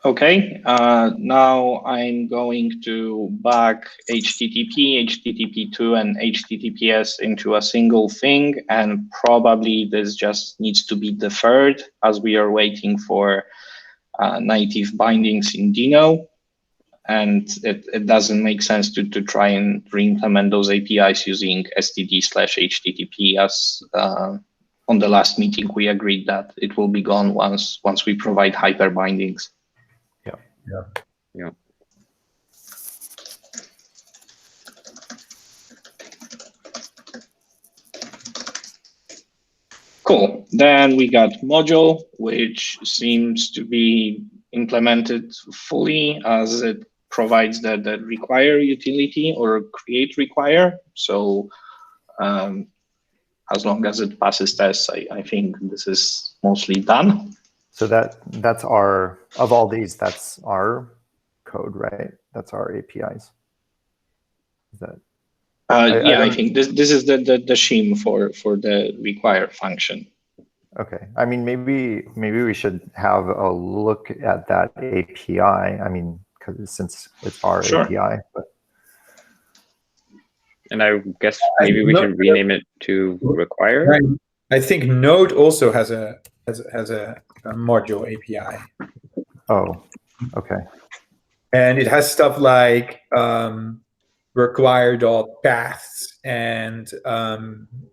Okay, now I'm going to back HTTP, HTTP2, and HTTPS into a single thing, and probably this just needs to be deferred as we are waiting for native bindings in Dino. And it doesn't make sense to try and re-implement those APIs using std/HTTP as on the last meeting we agreed that it will be gone once we provide hyper bindings. Yeah. Cool. Then we got module, which seems to be implemented fully as it provides the require utility or create require. So as long as it passes tests, I think this is mostly done. So that's our, of all these, that's our code, right? That's our APIs. Is that I think this is the shim for the require function. okay? I mean, maybe we should have a look at that API. I mean, since it's our Sure. API, but. And I guess maybe we should rename it to require. I think Node also has a module API. Oh, okay. And it has stuff like require.paths and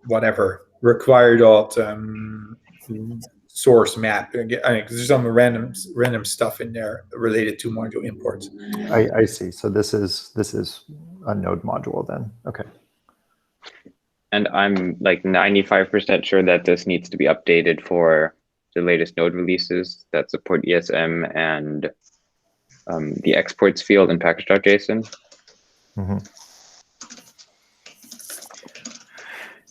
whatever, require.source map. There's some random stuff in there related to module imports. I see. So this is a Node module then. Okay. And I'm like 95% sure that this needs to be updated for the latest Node releases that support ESM and the exports field in package.json. Mm-hmm.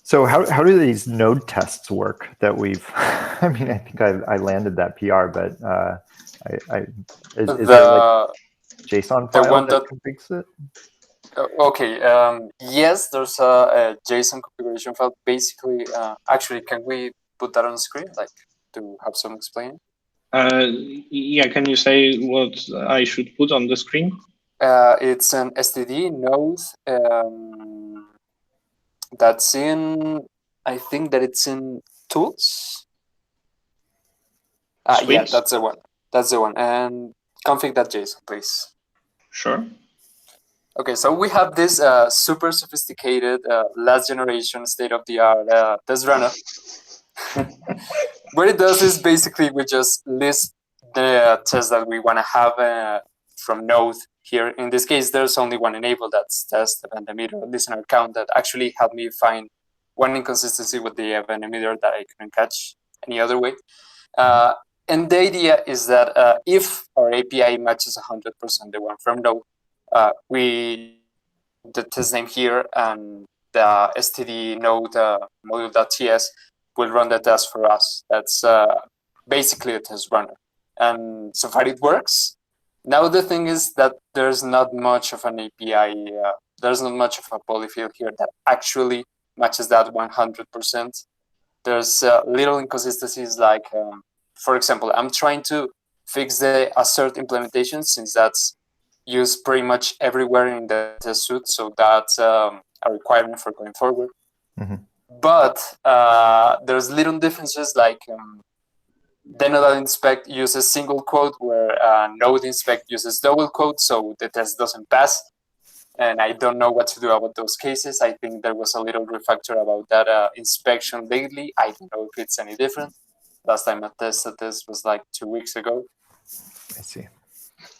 So how do these Node tests work that we've? I mean, I think I landed that PR, but is there like JSON file that configs it? Okay. Yes, there's a JSON configuration file. Basically, actually, can we put that on screen, like to have some explain? Yeah. Can you say what I should put on the screen? It's an STD node. That's in. I think that it's in tools. Yeah, that's the one. That's the one. And config.json, please. Sure. Okay, so we have this super sophisticated last generation state-of-the-art test runner. What it does is basically we just list the tests that we want to have from Node here. In this case, there's only one enabled, that's test event emitter listener count, that actually helped me find one inconsistency with the event emitter that I couldn't catch any other way. And the idea is that if our API matches 100% the one from Node, the test name here and the std node module.ts will run the test for us. That's basically a test runner. And so far it works. Now the thing is that there's not much of an API, there's not much of a polyfill here that actually matches that 100%. There's little inconsistencies like, for example, I'm trying to fix the assert implementation since that's used pretty much everywhere in the test suite. So that's a requirement for going forward. Mm-hmm. But there's little differences like Node.inspect uses single quote where Node.inspect uses double quote, so the test doesn't pass. And I don't know what to do about those cases. I think there was a little refactor about that inspection lately. I don't know if it's any different. Last time I tested this was like 2 weeks ago. I see.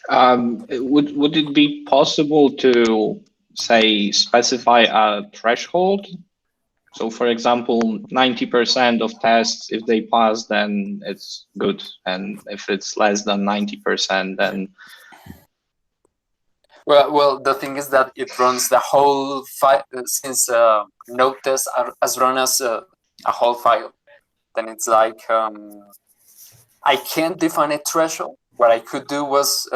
Would it be possible to say specify a threshold? So, for example, 90% of tests, if they pass, then it's good, and if it's less than 90%, then. Well, the thing is that it runs the whole file since node tests are as run as a whole file. Then it's like I can't define a threshold. What I could do was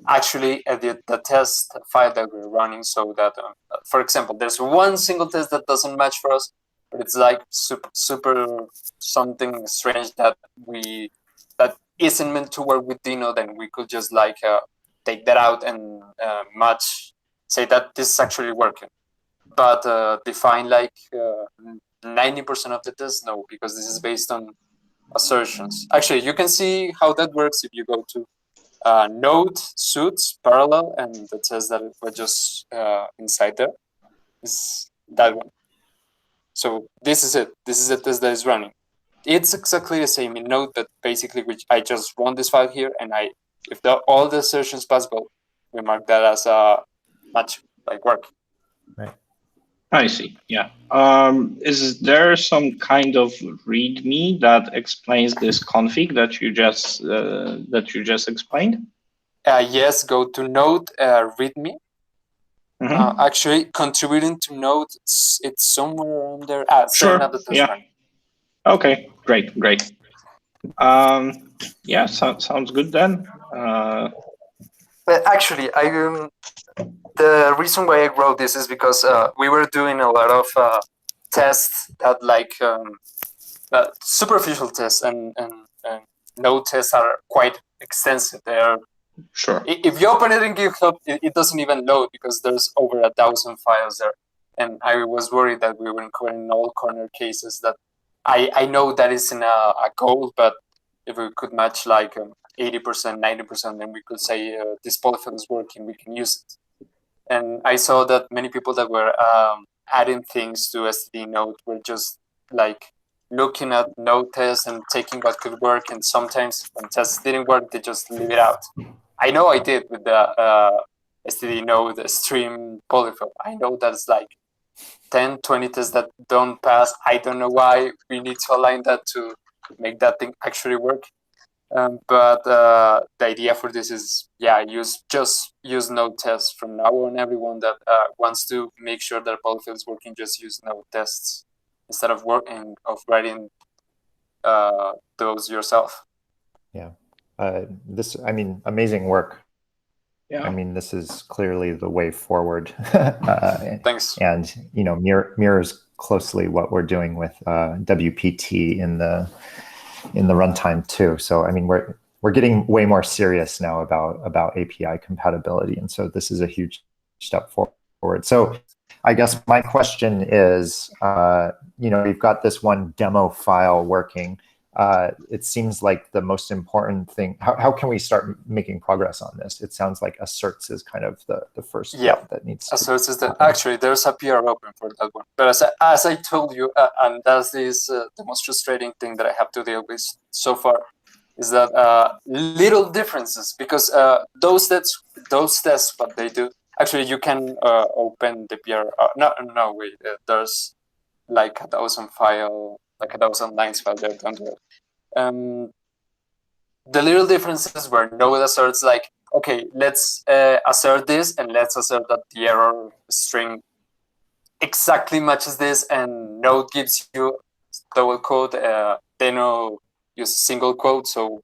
actually edit the test file that we're running so that, for example, there's one single test that doesn't match for us, but it's like super something strange that isn't meant to work with Dino. Then we could just like take that out and say that this is actually working. But define like 90% of the tests, no, because this is based on assertions. Actually, you can see how that works if you go to node suits parallel, and the test that was just inside there is that one. So this is it. This is a test that is running. It's exactly the same in Node, but basically, which I just run this file here, and if all the assertions possible, we mark that as a match, like work. Right. I see. Yeah. Is there some kind of README that explains this config that you just explained? Yes. Go to Node README. Mm-hmm. Actually, contributing to Node, it's somewhere on there. Sure. Yeah. Running. Okay. Great. Yeah. Sounds good then. But actually, the reason why I wrote this is because we were doing a lot of tests that superficial tests and node tests are quite extensive. They are Sure. If you open it in GitHub, it doesn't even load because there's over 1,000 files there. And I was worried that we were including all corner cases that I know that isn't a goal, but if we could match like 80%, 90%, then we could say this polyfill is working, we can use it. And I saw that many people that were adding things to STD node were just like looking at node tests and taking what could work. And sometimes when tests didn't work, they just leave it out. I know I did with the STD node stream polyfill. I know that's like 10, 20 tests that don't pass. I don't know why. We need to align that to make that thing actually work. But the idea for this is, just use node tests from now on. Everyone that wants to make sure that polyfill is working, just use node tests instead of writing those yourself. Yeah. Amazing work. Yeah. I mean, this is clearly the way forward. Thanks. And mirrors closely what we're doing with WPT in the runtime too. So I mean, we're getting way more serious now about API compatibility, and so this is a huge step forward. So I guess my question is, we've got this one demo file working. It seems like the most important thing. How can we start making progress on this? It sounds like asserts is kind of the first step that needs to asserts is actually there's a PR open for that one. But as I told you, and that is the most frustrating thing that I have to deal with so far, is that little differences, because those tests, what they do, actually you can open the PR. No, wait. There's like 1,000 file. Like 1,000 lines file there, don't do it. The little differences where node asserts like, okay, let's assert this and let's assert that the error string exactly matches this, and node gives you double quote, they know use single quote, so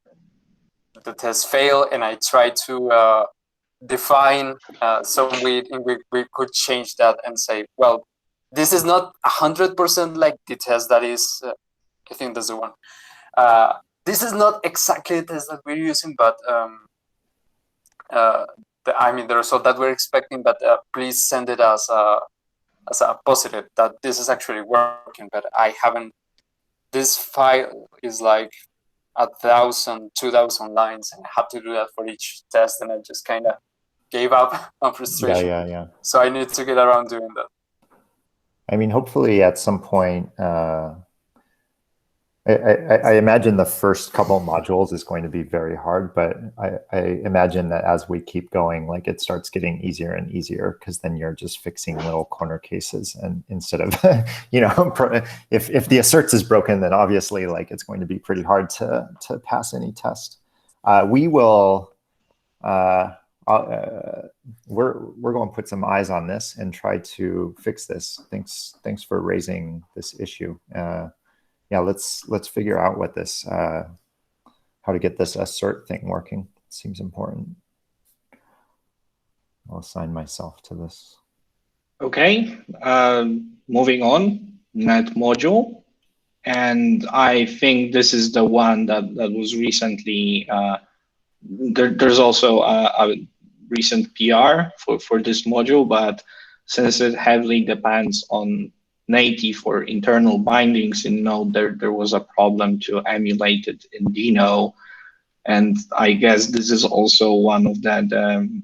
the tests fail, and I try to define some way in which we could change that and say, well, this is not 100% like the test that is, I think that's the one. This is not exactly the test that we're using, but the result that we're expecting, but please send it as a positive that this is actually working, but I haven't, this file is like 1,000, 2,000 lines, and I have to do that for each test, and I just kind of gave up on frustration. Yeah. So I need to get around doing that. I mean, hopefully at some point, I imagine the first couple modules is going to be very hard, but I imagine that as we keep going, like it starts getting easier and easier, because then you're just fixing little corner cases, and instead of, if the asserts is broken, then obviously like it's going to be pretty hard to pass any test. We will. We're going to put some eyes on this and try to fix this. Thanks for raising this issue. Let's figure out what this how to get this assert thing working. It seems important. I'll assign myself to this. Okay, moving on, net module, and I think this is the one that was recently. There's also a recent PR for this module, but since it heavily depends on native or internal bindings in Node, there was a problem to emulate it in Deno, and I guess this is also one of the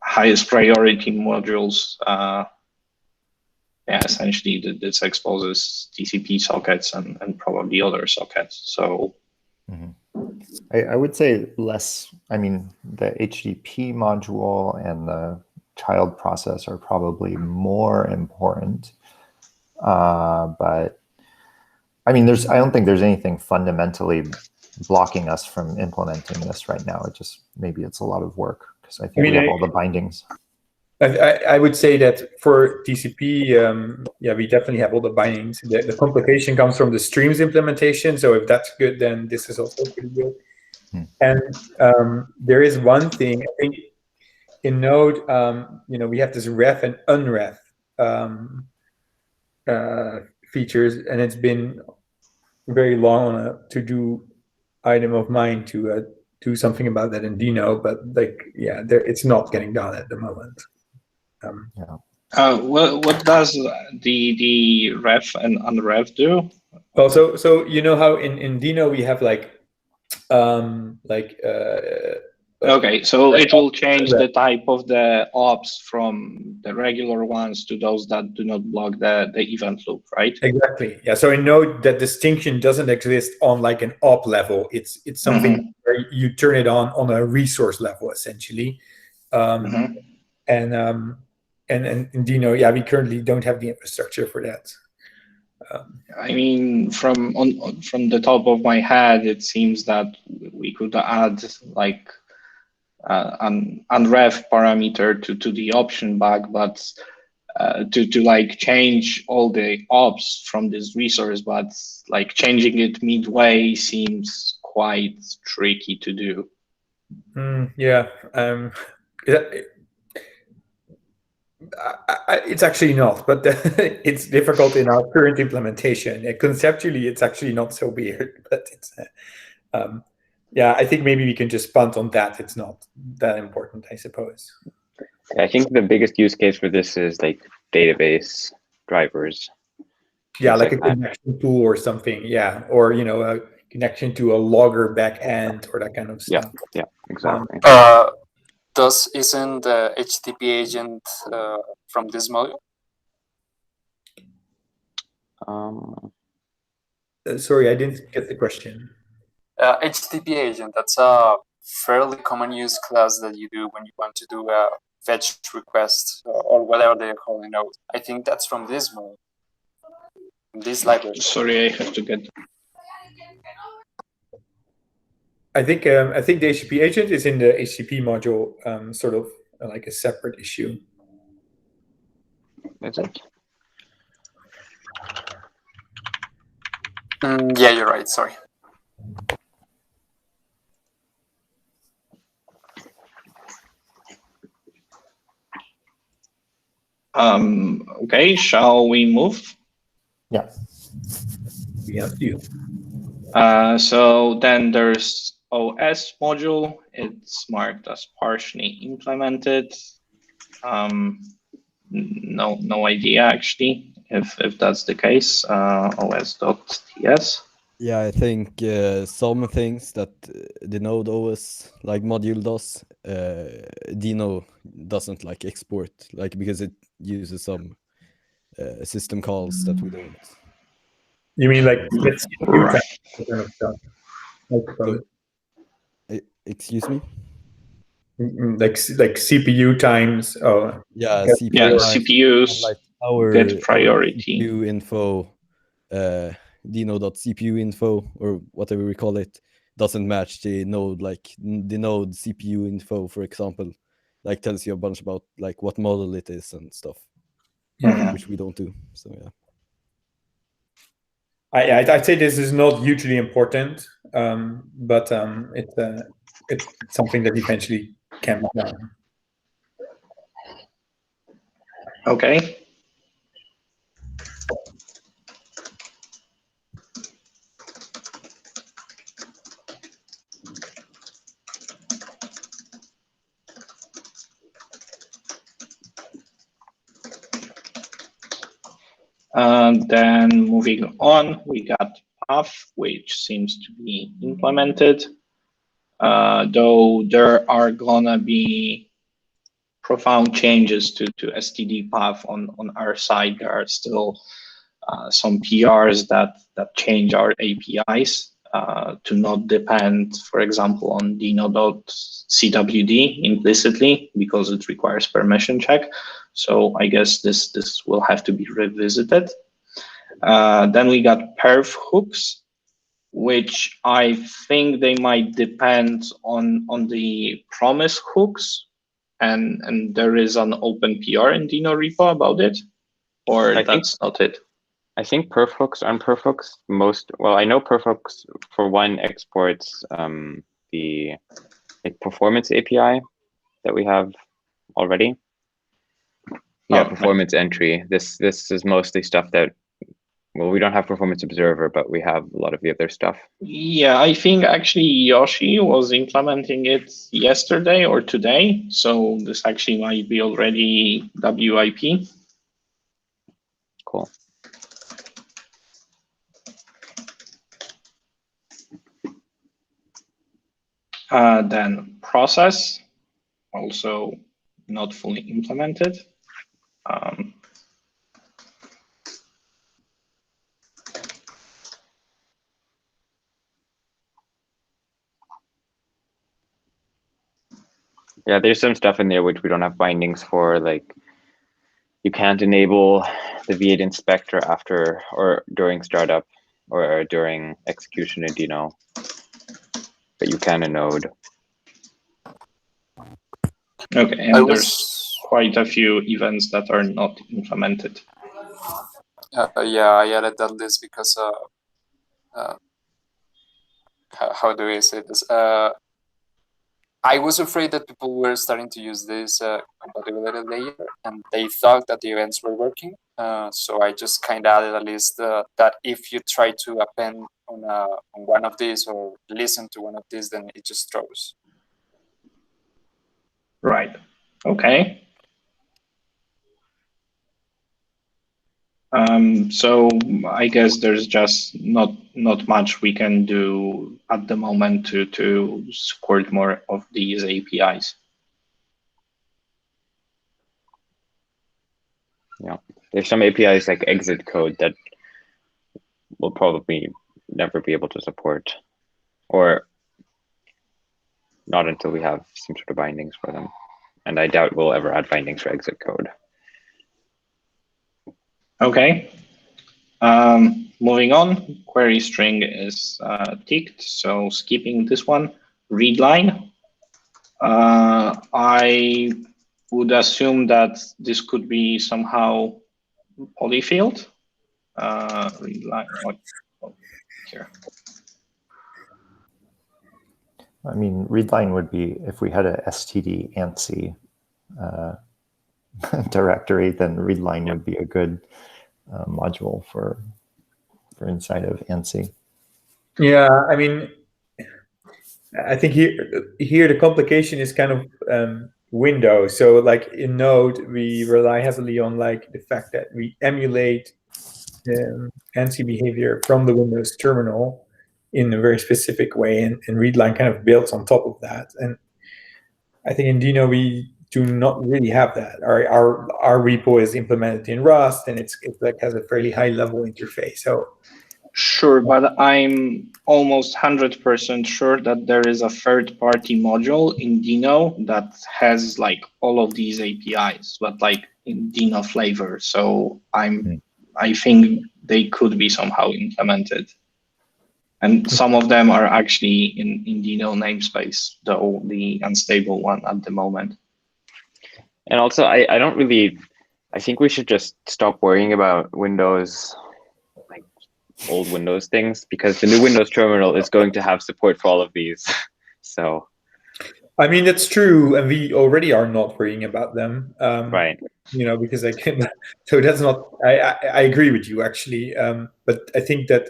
highest priority modules. Essentially, this exposes TCP sockets and probably other sockets. So. Mm-hmm. I would say less. I mean, the HTTP module and the child process are probably more important. But I mean, I don't think there's anything fundamentally blocking us from implementing this right now. Maybe it's a lot of work, because I think we have all the bindings. I would say that for TCP, we definitely have all the bindings. The complication comes from the streams implementation. So if that's good, then this is also pretty good. And there is one thing, I think in Node, we have this ref and unref features, and it's been very long on a to-do item of mine to do something about that in Dino, but it's not getting done at the moment. What does the ref and unref do? Oh, so you know how in Dino we have okay, so it will change the type of the ops from the regular ones to those that do not block the event loop, right? Exactly. Yeah. So in Node, that distinction doesn't exist on like an op level. It's something where you turn it on a resource level essentially. And in Dino, we currently don't have the infrastructure for that. I mean, from the top of my head, it seems that we could add like an unref parameter to the option bag, but to like change all the ops from this resource, but like changing it midway seems quite tricky to do. It's actually not, but it's difficult in our current implementation. Conceptually, it's actually not so weird, but it's I think maybe we can just punt on that. It's not that important, I suppose. I think the biggest use case for this is like database drivers. Yeah, like a connection tool or something. Yeah, or a connection to a logger backend or that kind of stuff. Yeah, exactly. Isn't the HTTP agent from this module? Sorry, I didn't get the question. HTTP agent, that's a fairly common use class that you do when you want to do a fetch request or whatever they call in Node. I think that's from this module, this library. Sorry, I have to get. I think the HTTP agent is in the HTTP module, sort of like a separate issue. Is it? Yeah, you're right. Sorry. Okay, shall we move? Yeah. Yeah, you. So then there's OS module. It's marked as partially implemented. No idea actually if that's the case. os.ts. Yeah, I think some things that the Node OS like module does, Dino doesn't like export, like because it uses some system calls that we don't. You mean like let's Right. kind of stuff? Excuse me? Like CPU times. Oh, yeah, CPU. Yeah, times, CPUs like our get priority. CPU info, Dino.CPU info or whatever we call it, doesn't match the node, like the node CPU info, for example, like tells you a bunch about like what model it is and stuff, which we don't do. So yeah. I'd say this is not hugely important, but it's something that eventually can be done. Okay. Then moving on, we got Perf, which seems to be implemented. Though there are gonna be profound changes to STD Perf on our side. There are still some PRs that change our APIs to not depend, for example, on Dino.cwd implicitly because it requires permission check. So I guess this will have to be revisited. Then we got Perf Hooks, which I think they might depend on the promise hooks, and there is an open PR in Dino repo about it, or that's not it. I think Perf Hooks and Perf Hooks I know Perf Hooks for one exports the performance API that we have already. Yeah, Oh, performance entry. This is mostly stuff that, well, we don't have performance observer, but we have a lot of the other stuff. Yeah, I think actually Yoshi was implementing it yesterday or today. So this actually might be already WIP. Cool. Then process, also not fully implemented. Yeah, there's some stuff in there which we don't have bindings for, like you can't enable the V8 inspector after or during startup or during execution in Dino, but you can in Node. Okay, and there's quite a few events that are not implemented. Yeah, I added that list because how do I say this? I was afraid that people were starting to use this compatibility layer, and they thought that the events were working. So I just kind of added a list that if you try to append on one of these or listen to one of these, then it just throws. Right. Okay. So I guess there's just not much we can do at the moment to support more of these APIs. Yeah, there's some APIs like exit code that we'll probably never be able to support, or not until we have some sort of bindings for them. And I doubt we'll ever add bindings for exit code. Okay. Moving on, query string is ticked, so skipping this one. Readline. I would assume that this could be somehow polyfield. Readline. Here. I mean, readline would be if we had a std ANSI directory, then readline would be a good module for inside of ANSI. Yeah, I mean, I think here the complication is kind of Windows. So like in Node, we rely heavily on like the fact that we emulate ANSI behavior from the Windows terminal in a very specific way, and readline kind of builds on top of that. And I think in Dino we do not really have that. Our repo is implemented in Rust, and it's like has a fairly high level interface. So sure, but I'm almost 100% sure that there is a third-party module in Dino that has like all of these APIs, but like in Dino flavor. So I think they could be somehow implemented. And some of them are actually in Dino namespace, though the unstable one at the moment. And also, I think we should just stop worrying about Windows, like old Windows things, because the new Windows terminal is going to have support for all of these. So, I mean, that's true, and we already are not worrying about them. right. You know, because so that's not, I agree with you actually, but I think that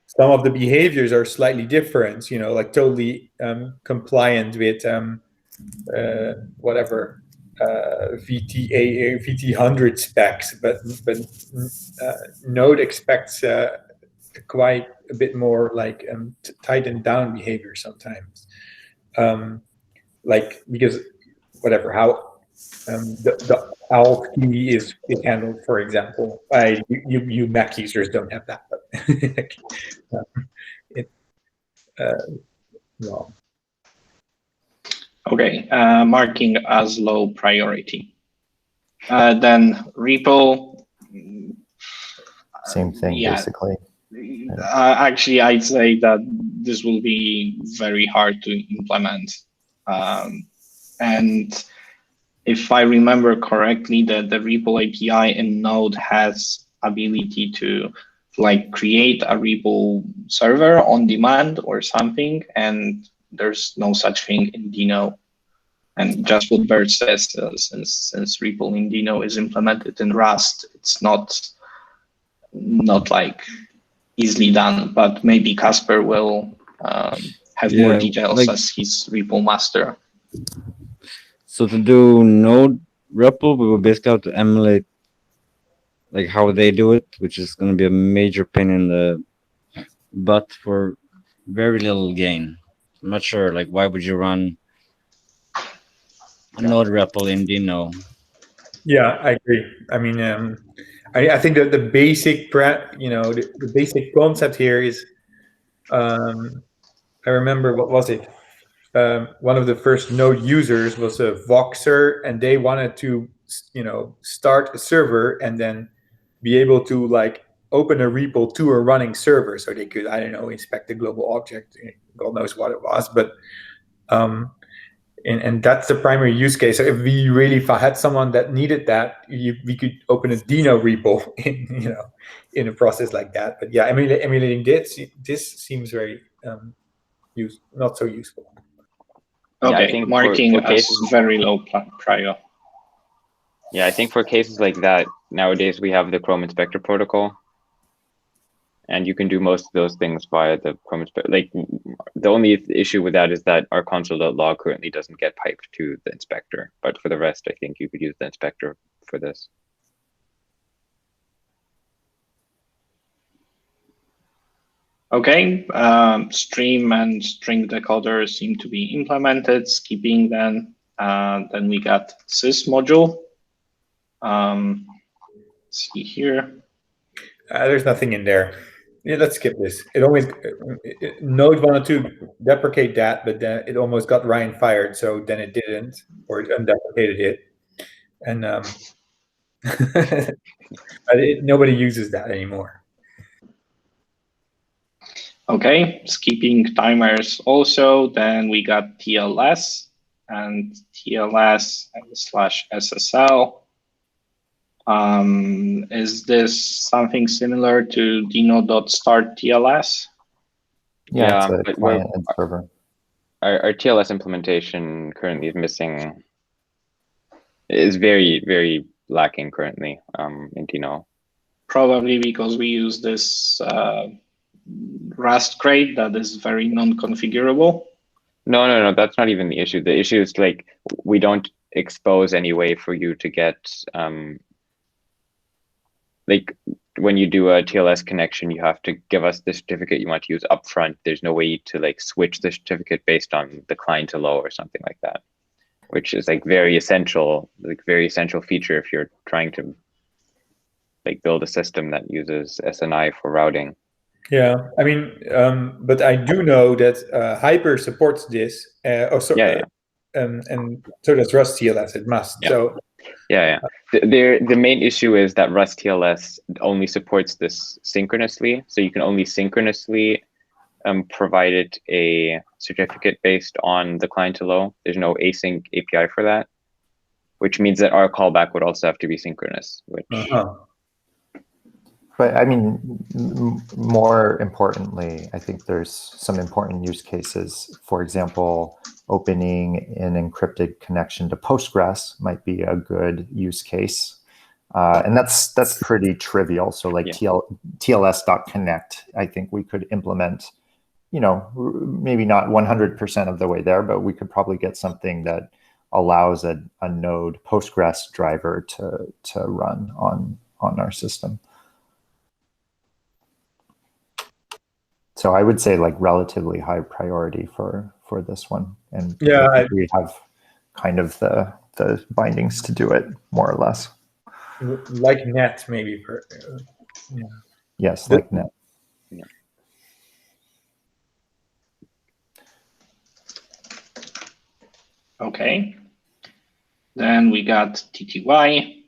some of the behaviors are slightly different, you know, like totally compliant with whatever VT100 specs, but Node expects quite a bit more like tightened down behavior sometimes, like because whatever how the ALT key is handled, for example. You Mac users don't have that, but well. Okay, marking as low priority. Then repo. Same thing, yeah. basically. Actually, I'd say that this will be very hard to implement. And if I remember correctly, the repo API in Node has ability to like create a repo server on demand or something, and there's no such thing in Dino. And just what Bert says, since REPL in Dino is implemented in Rust, it's not like easily done. But maybe Casper will have more details as he's REPL master. So to do node REPL, we will basically have to emulate like how they do it, which is going to be a major pain in the butt for very little gain. I'm not sure, like, why would you run a node REPL in Dino? Yeah, I agree. I mean, I think that the basic, the basic concept here is, I remember, what was it? One of the first node users was a Voxer, and they wanted to, start a server and then be able to like open a REPL to a running server, so they could, I don't know, inspect the global object. God knows what it was, but and that's the primary use case. So if we really had someone that needed that, we could open a Dino REPL in a process like that. But yeah, emulating this seems very not so useful. Okay, yeah, I think marking for as cases, very low prior. yeah, I think for cases like that, nowadays we have the Chrome Inspector protocol, and you can do most of those things via the Chrome Inspector. Like, the only issue with that is that our console.log currently doesn't get piped to the inspector. But for the rest, I think you could use the inspector for this. Okay, stream and string decoder seem to be implemented. Skipping then we got sys module. See here. There's nothing in there. Yeah, let's skip this. It always Node wanted to deprecate that, but then it almost got Ryan fired, so then it didn't, or it undeprecated it, and but nobody uses that anymore. Okay, skipping timers also. Then we got TLS and TLS / SSL. Is this something similar to Dino.start TLS? Yeah, it's a client and server. Our TLS implementation currently is missing, is very, very lacking currently in Dino. Probably because we use this Rust crate that is very non-configurable. No, that's not even the issue. The issue is like we don't expose any way for you to get like when you do a TLS connection, you have to give us the certificate you want to use upfront. There's no way to like switch the certificate based on the client to low or something like that, which is like very essential feature if you're trying to like build a system that uses SNI for routing. Yeah, I mean, but I do know that Hyper supports this. And so does Rust TLS. It must. Yeah. So yeah. The main issue is that Rust TLS only supports this synchronously. So you can only synchronously provide it a certificate based on the client to low. There's no async API for that, which means that our callback would also have to be synchronous. Which. But I mean, more importantly, I think there's some important use cases. For example, opening an encrypted connection to Postgres might be a good use case. And that's pretty trivial. So like TLS.connect, I think we could implement, maybe not 100% of the way there, but we could probably get something that allows a node Postgres driver to run on our system. So I would say like relatively high priority for this one. And yeah, I think we have kind of the bindings to do it more or less. Like net maybe. Yeah. Yes, like net. Yeah. Okay. Then we got TTY,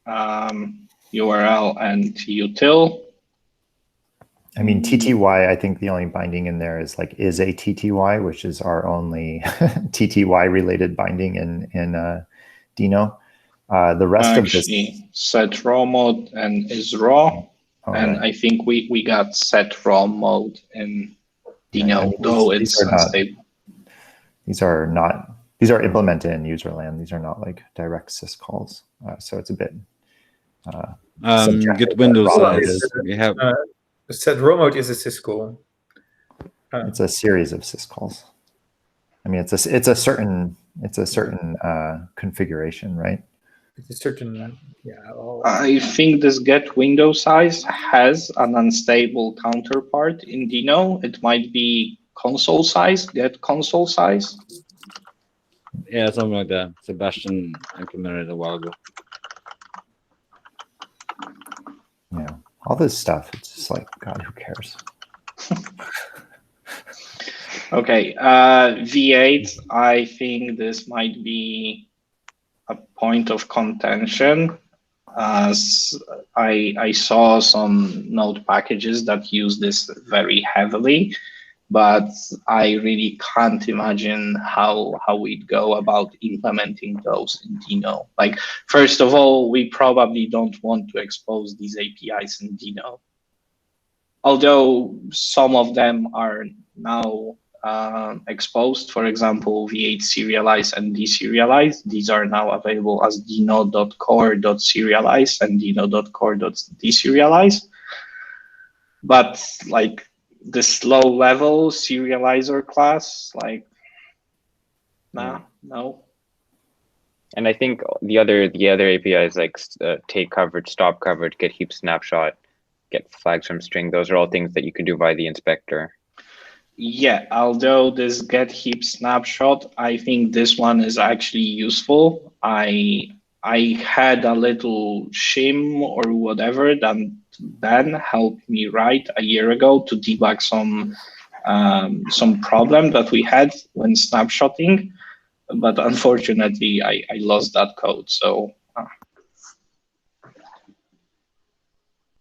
URL, and util. I mean, TTY, I think the only binding in there is like is a TTY, which is our only TTY related binding in Dino. The rest of this set raw mode and is raw. And right. I think we got set raw mode in Dino, though it's unstable. These are not These are implemented in userland. These are not like direct syscalls. So it's a bit subjective. Get window Raw size. is- We have set row mode is a syscall. It's a series of syscalls. I mean, it's a certain configuration, right? It's a certain I think this get window size has an unstable counterpart in Dino. It might be console size, get console size. yeah, something like that. Sebastian implemented it a while ago. Yeah, all this stuff. It's just like, God, who cares? Okay, V8, I think this might be a point of contention, as I saw some node packages that use this very heavily, but I really can't imagine how we'd go about implementing those in Dino. Like, first of all, we probably don't want to expose these APIs in Dino, although some of them are now exposed. For example, V8 serialize and deserialize. These are now available as dino.core.serialize and dino.core.deserialize. But like this low-level serializer class, like, no. And I think the other APIs like take coverage, stop coverage, get heap snapshot, get flags from string. Those are all things that you can do by the inspector. Yeah, although this get heap snapshot, I think this one is actually useful. I had a little shim or whatever that Ben helped me write a year ago to debug some problem that we had when snapshotting, but unfortunately I lost that code. So.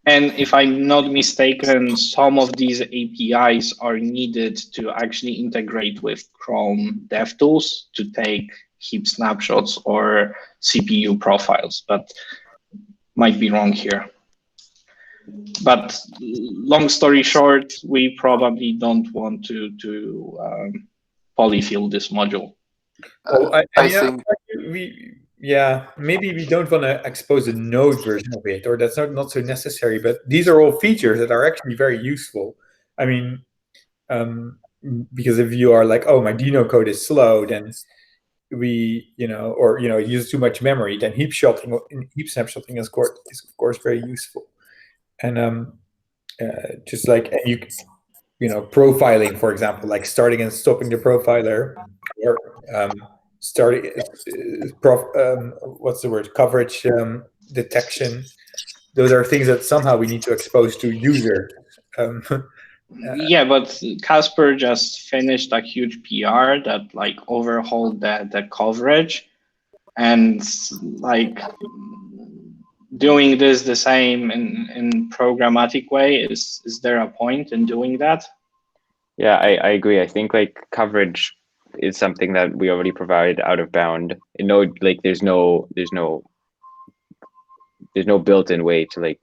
And if I'm not mistaken, some of these APIs are needed to actually integrate with Chrome DevTools to take heap snapshots or CPU profiles, but might be wrong here. But long story short, we probably don't want to polyfill this module. I think maybe we don't want to expose a node version of it, or that's not so necessary. But these are all features that are actually very useful. I mean, because if you are like, oh, my Dino code is slow, then we, or it uses too much memory, then heap snapshotting is of course very useful. And just like profiling, for example, like starting and stopping the profiler, or what's the word? Coverage detection. Those are things that somehow we need to expose to user. Yeah, but Casper just finished a huge PR that like overhauled the coverage, and like doing this the same in programmatic way. Is there a point in doing that? Yeah, I agree. I think like coverage is something that we already provide out of bound. There's no built-in way to like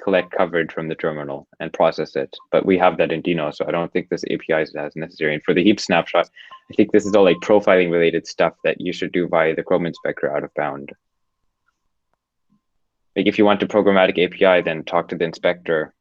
collect coverage from the terminal and process it, but we have that in Dino, so I don't think this API is as necessary. And for the heap snapshot, I think this is all like profiling related stuff that you should do via the Chrome inspector out of bound. Like if you want a programmatic API, then talk to the inspector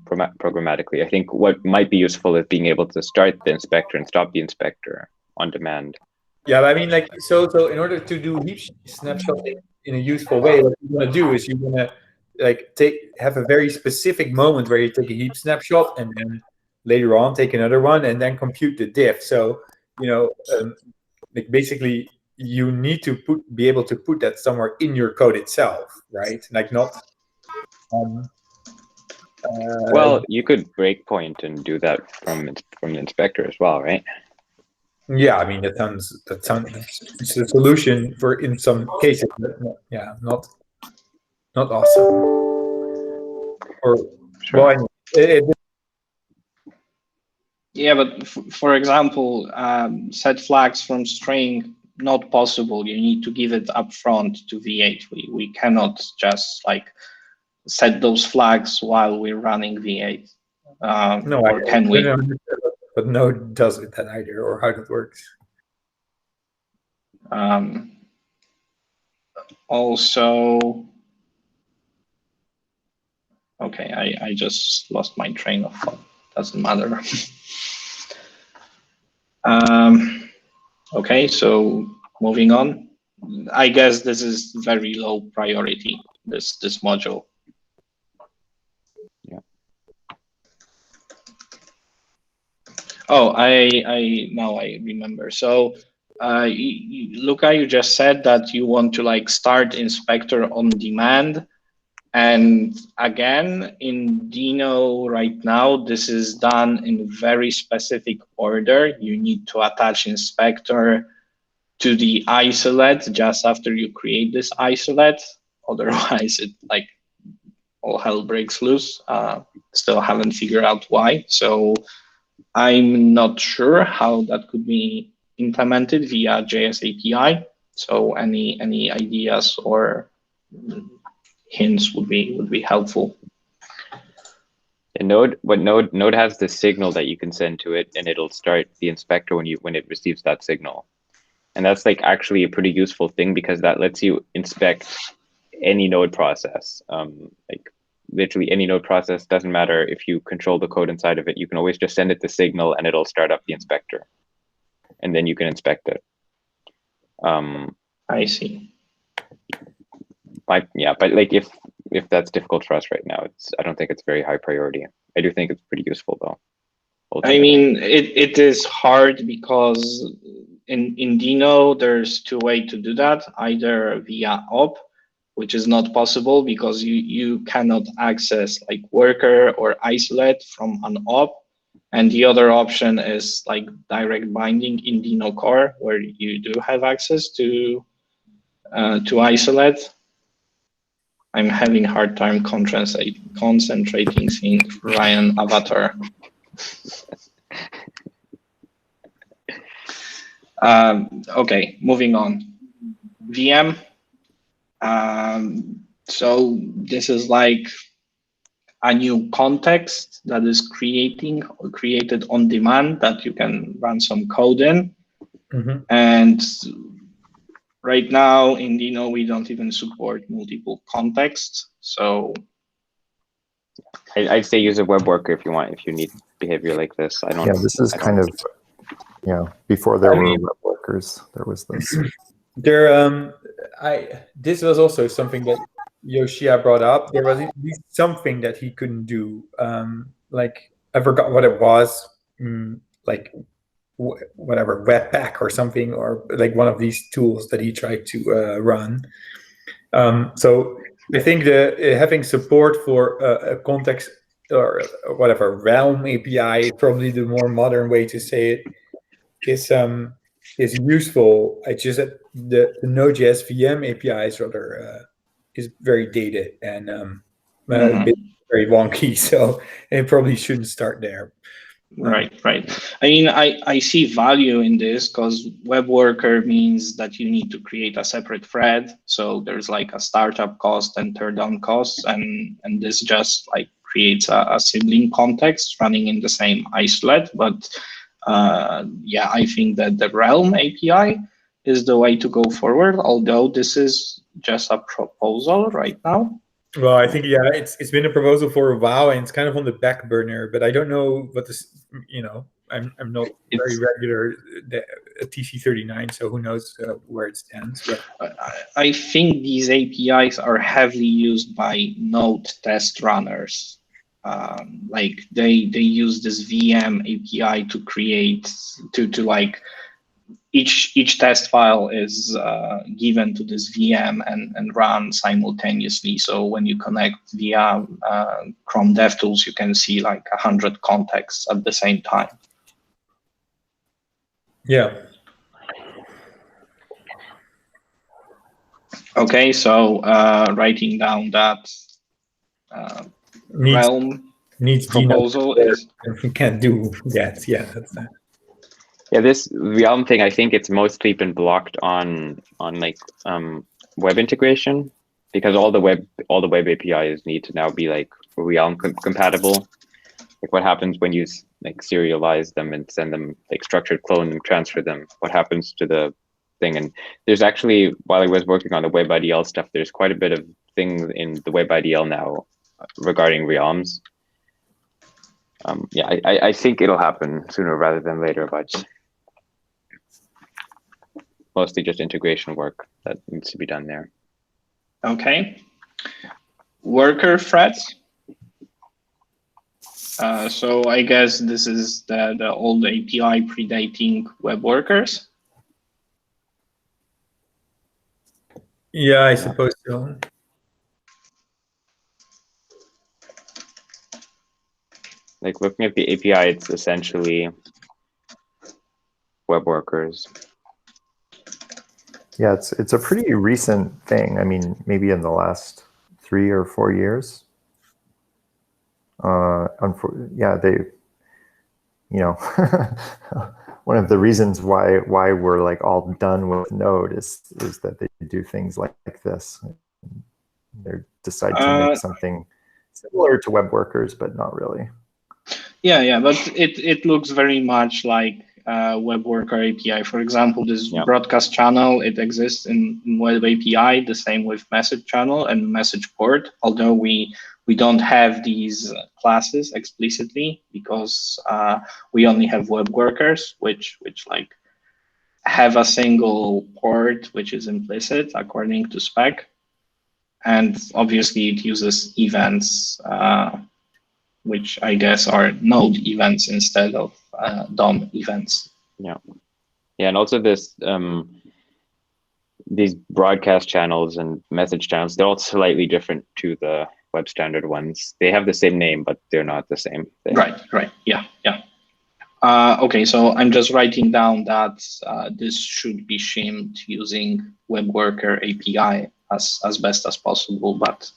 programmatically. I think what might be useful is being able to start the inspector and stop the inspector on demand. Yeah, I mean, like, so in order to do heap snapshotting in a useful way, what you want to do is you want to like have a very specific moment where you take a heap snapshot and then later on take another one and then compute the diff. So like basically you need to be able to put that somewhere in your code itself, right? Like not. Well, you could breakpoint and do that from the inspector as well, right? Yeah, I mean that sounds it's a solution for in some cases, but not awesome. Or Sure. Well, Yeah, but for example, set flags from string, not possible. You need to give it upfront to V8. We cannot just like set those flags while we're running V8. no, or can we? But Node does it that either, or how that works. Also, okay, I just lost my train of thought. Doesn't matter. Okay, so moving on. I guess this is very low priority, this module. Yeah. Oh, now I remember. So Luca, you just said that you want to like start inspector on demand. And again, in Dino right now, this is done in very specific order. You need to attach inspector to the isolate just after you create this isolate. Otherwise, it like all hell breaks loose. Still haven't figured out why. So I'm not sure how that could be implemented via JS API. So any ideas or hints would be helpful. And Node has this signal that you can send to it, and it'll start the inspector when it receives that signal. And that's like actually a pretty useful thing because that lets you inspect any node process. Like literally any node process, doesn't matter if you control the code inside of it, you can always just send it the signal and it'll start up the inspector. And then you can inspect it. I see. But like if that's difficult for us right now, I don't think it's very high priority. I do think it's pretty useful though. Ultimately. I mean, it is hard because in Dino, there's two ways to do that, either via op, which is not possible because you cannot access like worker or isolate from an op. And the other option is like direct binding in Dino core, where you do have access to isolate. I'm having a hard time concentrating seeing Ryan avatar. Okay, moving on. VM. So this is like a new context that is created on demand that you can run some code in. Mm-hmm. And right now in Dino, we don't even support multiple contexts. So I'd say use a web worker if you need behavior like this. I don't. Yeah, this is kind of, before there were web workers, there was this. This was also something that Yoshia brought up. There was at least something that he couldn't do. Like I forgot what it was. Like whatever Webpack or something, or like one of these tools that he tried to run. So I think having support for a context or whatever realm API is probably the more modern way to say it. Is useful. I just the Node.js VM API is very dated and very wonky, so it probably shouldn't start there. Right. I mean, I see value in this because web worker means that you need to create a separate thread. So there's like a startup cost and teardown costs, and this just like creates a sibling context running in the same isolate. But I think that the Realm API is the way to go forward, although this is just a proposal right now. Well, I think, it's been a proposal for a while and it's kind of on the back burner, but I don't know what this, I'm not very regular at TC39, so who knows where it stands. But I think these APIs are heavily used by Node test runners. Like they use this VM API to create to like each test file is given to this VM and run simultaneously. So when you connect via Chrome DevTools, you can see like 100 contexts at the same time. Yeah. Okay, so writing down that Realm needs proposal is we can't do that. Yeah, that's that. Yeah, this Realm thing, I think it's mostly been blocked on like web integration because all the web APIs need to now be like Realm compatible. Like what happens when you like serialize them and send them like structured clone and transfer them? What happens to the thing. And there's actually, while I was working on the WebIDL stuff, there's quite a bit of things in the WebIDL now regarding realms. Yeah, I think it'll happen sooner rather than later, but mostly just integration work that needs to be done there. Okay. Worker threads. So I guess this is the old API predating web workers. Yeah, I suppose so. Like looking at the API, it's essentially web workers. Yeah, it's a pretty recent thing. I mean, maybe in the last 3 or 4 years. Yeah, they, one of the reasons why we're like all done with Node is that they do things like this. They decide to make something similar to web workers, but not really. Yeah, but it looks very much like web worker API. For example, this broadcast channel, it exists in web API, the same with message channel and message port, although we don't have these classes explicitly because we only have web workers, which like have a single port, which is implicit according to spec. And obviously it uses events, which I guess are node events instead of DOM events. Yeah, and also this these broadcast channels and message channels, they're all slightly different to the web standard ones. They have the same name, but they're not the same thing. Right. Yeah. Okay, so I'm just writing down that this should be shimmed using web worker API as best as possible, but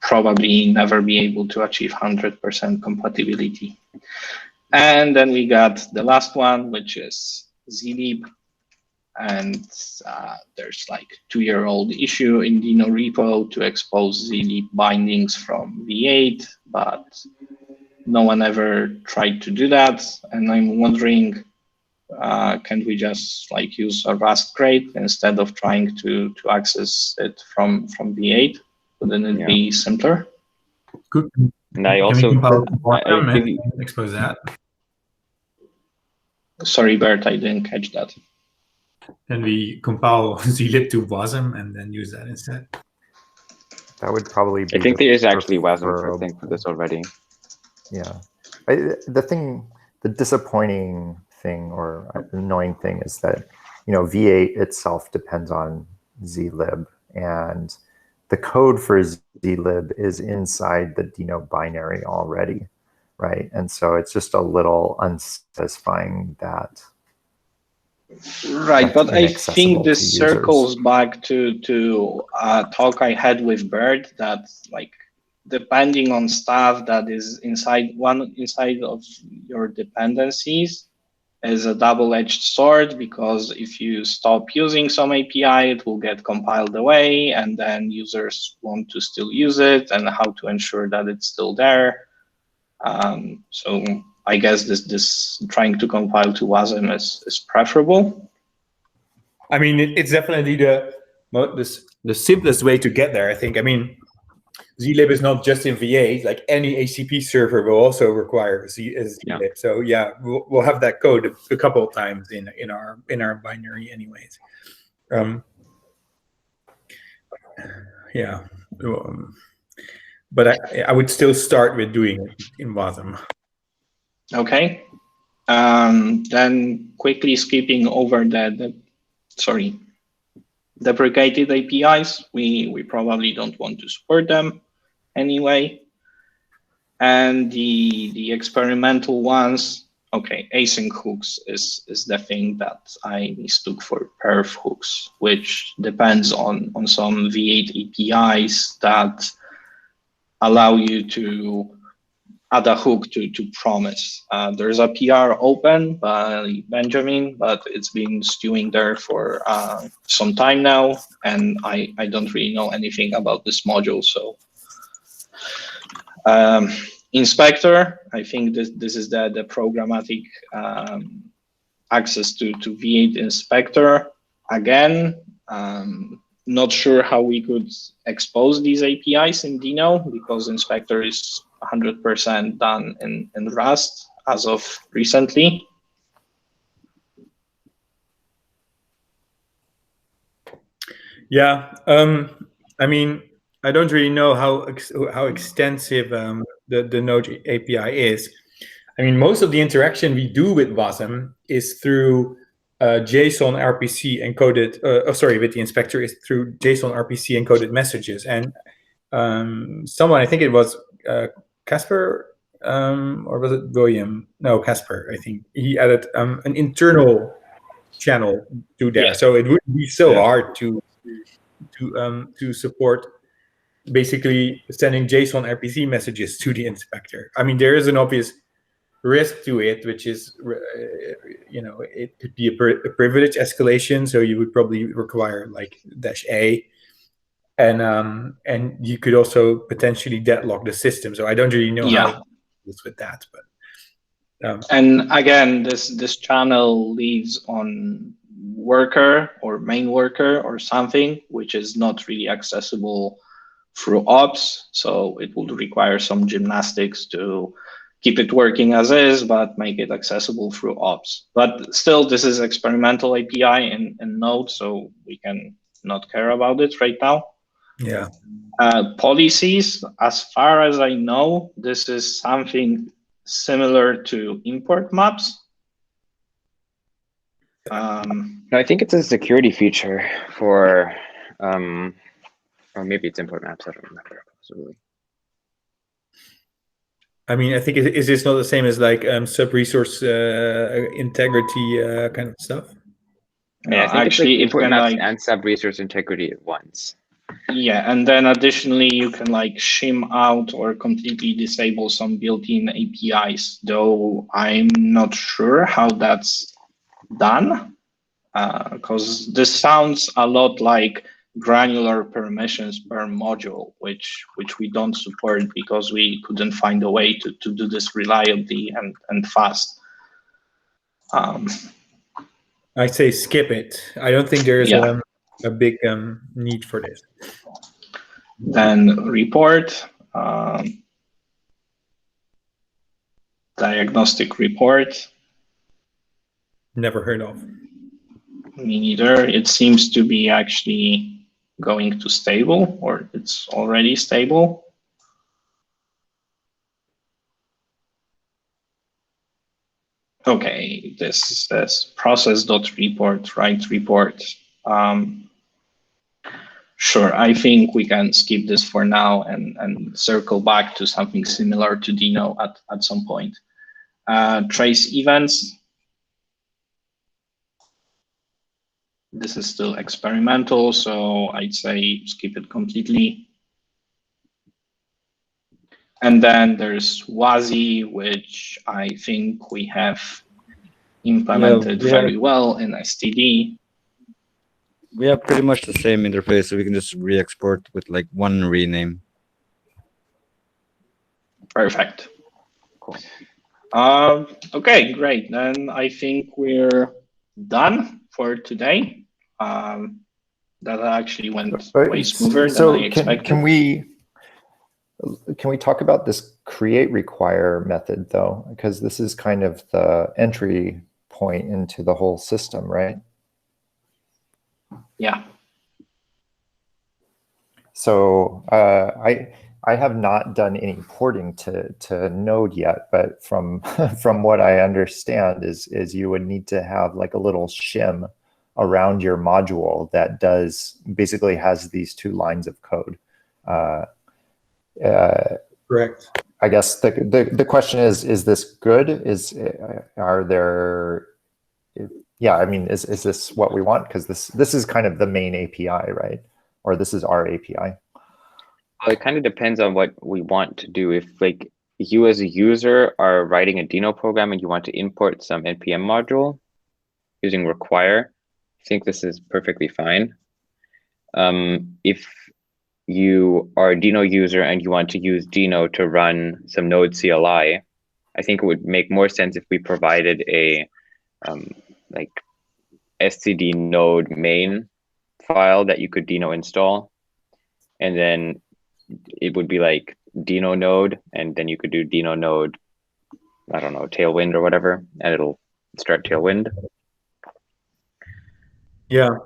probably never be able to achieve 100% compatibility. And then we got the last one, which is zlib. And there's like 2-year-old issue in Dino repo to expose zlib bindings from V8, but no one ever tried to do that. And I'm wondering, can we just like use a Rust crate instead of trying to access it from V8? Wouldn't it be simpler? Good. And I also expose that. Sorry, Bert, I didn't catch that. Then we compile zlib to WASM and then use that instead. That would probably be. I think there is actually WASM for this already. Yeah, the disappointing thing or annoying thing is that V8 itself depends on zlib, and the code for zlib is inside the Dino binary already, right? And so it's just a little unsatisfying that. Right, but I think this circles back to a talk I had with Bert that like depending on stuff that is inside of your dependencies is a double-edged sword, because if you stop using some API, it will get compiled away, and then users want to still use it, and how to ensure that it's still there. So I guess this trying to compile to WASM is preferable. I mean, it's definitely the simplest way to get there, I think. I mean, zlib is not just in V8. Like any HTTP server will also require zlib. Yeah. So yeah, we'll have that code a couple of times in our binary, anyways. Yeah, but I would still start with doing it in WASM. Okay. Then quickly skipping over the deprecated APIs. We probably don't want to support them anyway. And the experimental ones, okay, async hooks is the thing that I mistook for perf hooks, which depends on some V8 APIs that allow you to add a hook to promise. There's a PR open by Benjamin, but it's been stewing there for some time now, and I don't really know anything about this module. So inspector, I think this is the programmatic access to V8 inspector. Again, not sure how we could expose these APIs in Dino because inspector is 100% done in Rust as of recently. Yeah, I mean, I don't really know how extensive the Node API is. I mean, most of the interaction we do with WASM is through JSON RPC encoded. With the inspector is through JSON RPC encoded messages. And someone, I think it was Casper, or was it William? No, Casper. I think he added an internal channel to there. Yeah. So it wouldn't be so hard to support basically sending JSON RPC messages to the inspector. I mean, there is an obvious risk to it, which is, it could be a privilege escalation. So you would probably require like -A, and you could also potentially deadlock the system. So I don't really know how it's with that, but. And again, this channel leads on worker or main worker or something, which is not really accessible through ops. So it would require some gymnastics to keep it working as is, but make it accessible through ops. But still, this is experimental API in Node, so we can not care about it right now. Yeah. Policies, as far as I know, this is something similar to import maps. No, I think it's a security feature for, or maybe it's import maps. I don't remember. Possibly. I mean, I think is this not the same as like sub-resource integrity kind of stuff? Yeah, I think actually, it's like import maps and sub-resource integrity at once. Yeah, and then additionally, you can like shim out or completely disable some built-in APIs, though I'm not sure how that's done, because this sounds a lot like granular permissions per module, which we don't support because we couldn't find a way to do this reliably and fast. I say skip it. I don't think there's a big need for this. Then report, diagnostic report. Never heard of. Me neither. It seems to be actually going to stable, or it's already stable. Okay, this says process.report, write report. Sure, I think we can skip this for now and circle back to something similar to Dino at some point. Trace events. This is still experimental, so I'd say skip it completely. And then there's WASI, which I think we have implemented very well in STD. We have pretty much the same interface, so we can just re-export with like one rename. Perfect. Cool. Okay, great. Then I think we're done for today. That actually went way smoother than I expected. Can we talk about this create require method though? Because this is kind of the entry point into the whole system, right? Yeah. So I have not done any porting to Node yet, but from what I understand is you would need to have like a little shim around your module that basically has these two lines of code. Correct. I guess the question is this good? Yeah, I mean, is this what we want? Because this is kind of the main API, right? Or this is our API. Well, it kind of depends on what we want to do. If like you as a user are writing a Dino program and you want to import some NPM module using require, I think this is perfectly fine. If you are a Dino user and you want to use Dino to run some Node CLI, I think it would make more sense if we provided a like std node main file that you could Dino install, and then it would be like Dino node, and then you could do Dino node, I don't know, Tailwind or whatever, and it'll start Tailwind. Yeah.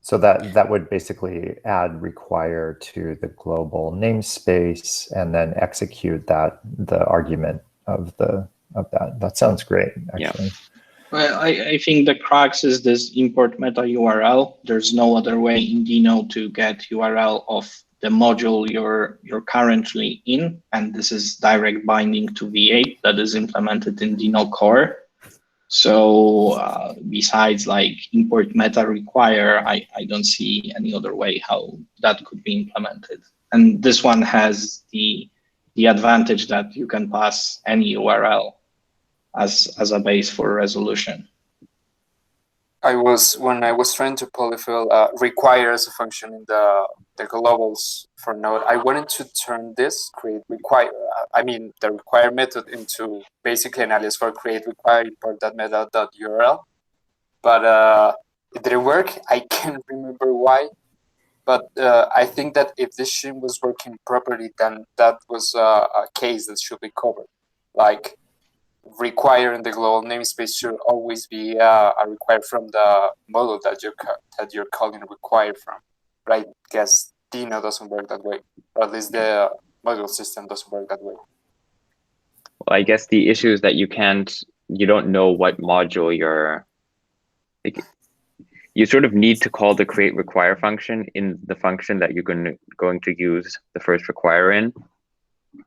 So that would basically add require to the global namespace and then execute the argument of that. That sounds great, actually. Yeah. Well, I think the crux is this import meta URL. There's no other way in Dino to get URL of the module you're currently in, and this is direct binding to V8 that is implemented in Dino core. So besides like import meta require, I don't see any other way how that could be implemented. And this one has the advantage that you can pass any URL as a base for resolution. When I was trying to polyfill require as a function in the globals for Node, I wanted to turn this create require, the require method into basically an alias for create require import that meta.url, but it didn't work. I can't remember why, but I think that if this stream was working properly, then that was a case that should be covered. Like, require in the global namespace should always be a require from the module that you're calling require from. But I guess Dino doesn't work that way, or at least the module system doesn't work that way. Well, I guess the issue is that you don't know what module you're, like, you sort of need to call the create require function in the function that you're going to use the first require in,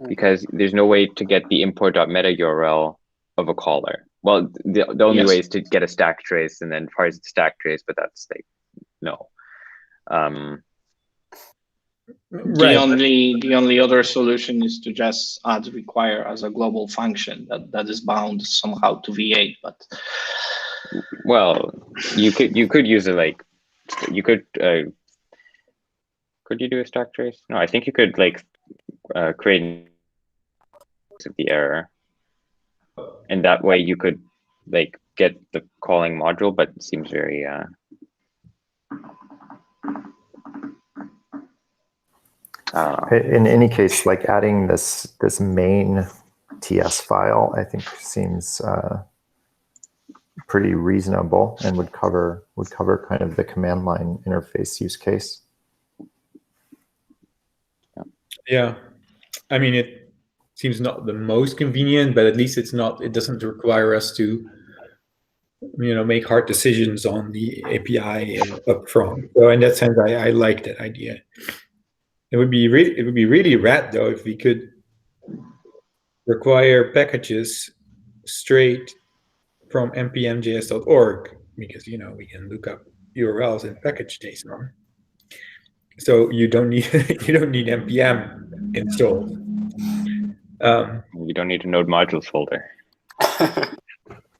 because there's no way to get the import.meta URL of a caller. Well, the only way is to get a stack trace and then parse the stack trace, but that's like, no. The only other solution is to just add require as a global function that is bound somehow to V8. But well, you could use it like could you do a stack trace? No, I think you could like create the error, and that way you could like get the calling module, but it seems very in any case, like adding this main TS file, I think seems pretty reasonable and would cover kind of the command line interface use case. Yeah, I mean, it seems not the most convenient, but at least it doesn't require us to, make hard decisions on the API up front. So in that sense, I like that idea. It would be really rad though if we could require packages straight from npm.js.org, because we can look up URLs in package JSON. So you don't need npm installed. You don't need a node modules folder.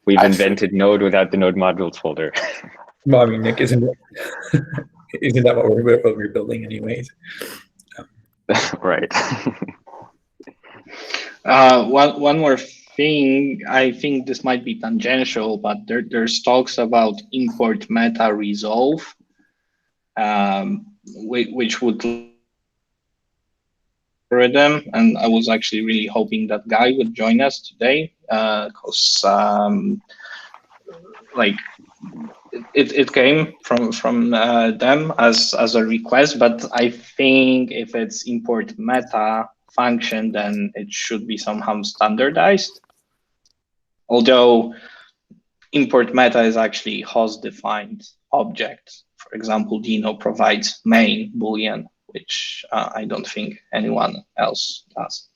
We've invented Node without the node modules folder. Well, I mean, Nick, isn't that what we're building anyways? Right. One more thing, I think this might be tangential, but there's talks about import meta resolve, which would algorithm, and I was actually really hoping that Guy would join us today, because like it came from them as a request, but I think if it's import meta function, then it should be somehow standardized. Although import meta is actually host defined object. For example, Dino provides main boolean, which I don't think anyone else does.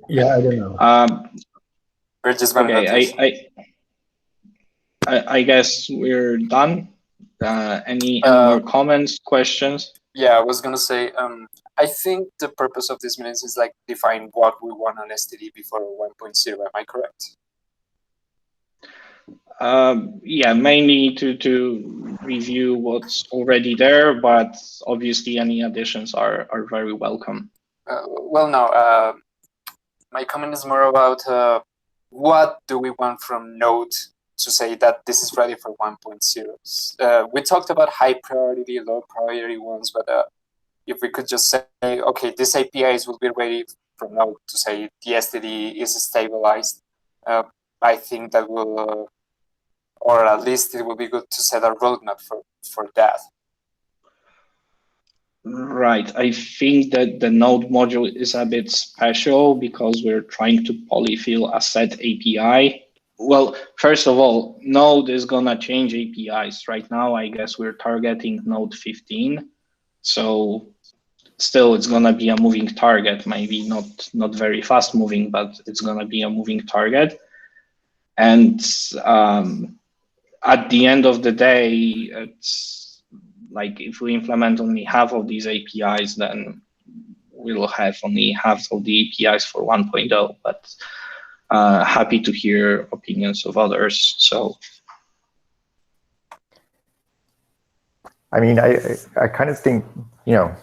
Yeah, I don't know. We're just okay, I guess we're done. Any more comments, questions? Yeah, I was gonna say, I think the purpose of this meetings is like define what we want on STD before 1.0. Am I correct? Yeah, mainly to review what's already there, but obviously any additions are very welcome. Well, no, my comment is more about what do we want from Node to say that this is ready for 1.0. We talked about high priority, low priority ones, but if we could just say, okay, these APIs will be ready from Node to say the STD is stabilized, I think that will, or at least it will be good to set a roadmap for that. Right. I think that the Node module is a bit special because we're trying to polyfill a set API. Well, first of all, Node is going to change APIs. Right now, I guess we're targeting Node 15. So still, it's going to be a moving target, maybe not very fast moving, but it's going to be a moving target. And at the end of the day, it's like if we implement only half of these APIs, then we'll have only half of the APIs for 1.0. But happy to hear opinions of others. So, I mean, I kind of think, you know,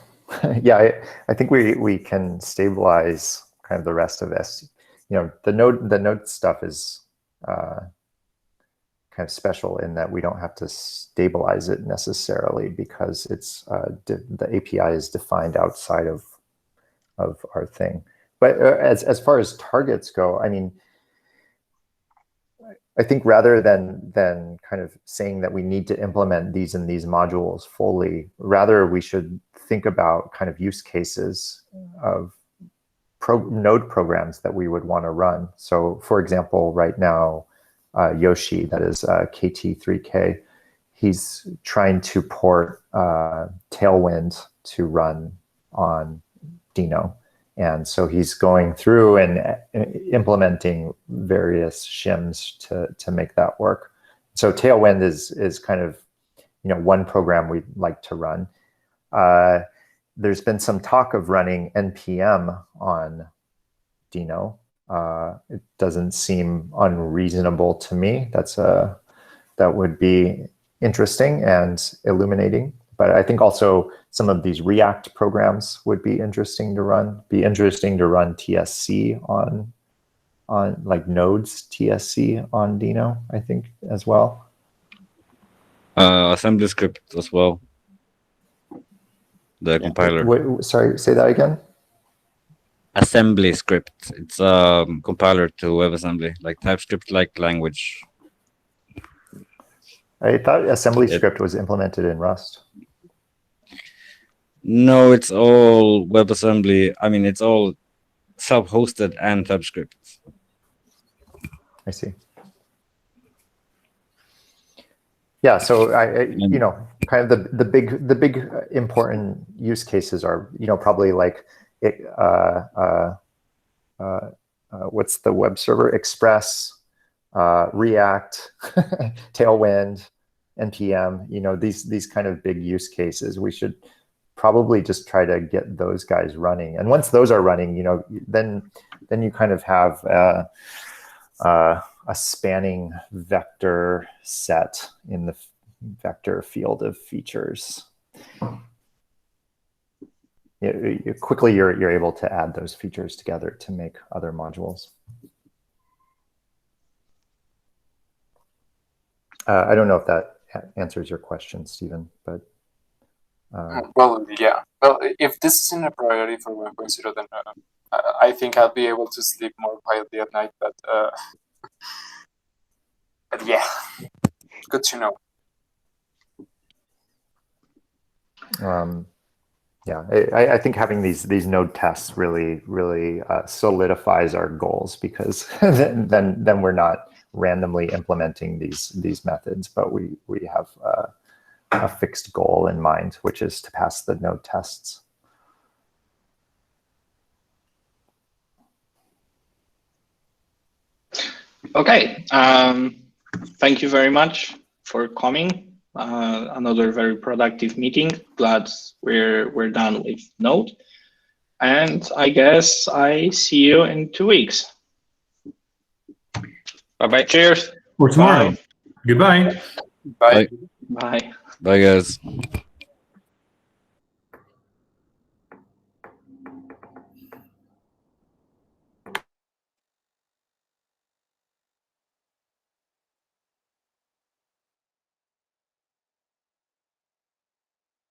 yeah, I think we can stabilize kind of the rest of this. You know, the node stuff is kind of special in that we don't have to stabilize it necessarily because it's the API is defined outside of our thing. But as far as targets go, I mean, I think rather than kind of saying that we need to implement these and these modules fully, rather we should think about kind of use cases of node programs that we would want to run. So for example, right now, Yoshi, that is KT3K, he's trying to port Tailwind to run on Dino. And so he's going through and implementing various shims to make that work. So Tailwind is kind of, you know, one program we'd like to run. There's been some talk of running NPM on Dino. It doesn't seem unreasonable to me. That would be interesting and illuminating. But I think also some of these React programs would be interesting to run. Be interesting to run TSC on like nodes TSC on Dino, I think, as well. Assembly script as well. The compiler. Sorry, say that again. Assembly script. It's a compiler to WebAssembly, like TypeScript-like language. I thought assembly script was implemented in Rust. No, it's all WebAssembly. I mean, it's all self-hosted and TypeScript. I see. Yeah, so you know, kind of the big important use cases are, you know, probably like what's the web server? Express, React, Tailwind, NPM. You know, these kind of big use cases. We should probably just try to get those guys running. And once those are running, you know, then you kind of have a spanning vector set in the vector field of features. Quickly, you're able to add those features together to make other modules. I don't know if that answers your question, Stephen, but. Well, yeah. Well, if this isn't a priority for 1.0, then I think I'll be able to sleep more quietly at night. But yeah, good to know. Yeah, I think having these node tests really solidifies our goals, because then we're not randomly implementing these methods, but we have a fixed goal in mind, which is to pass the node tests. Okay, thank you very much for coming. Another very productive meeting. Glad we're done with Node, and I guess I see you in 2 weeks. Bye bye. Cheers. For tomorrow. Bye. Goodbye. Bye. Bye. Bye, guys.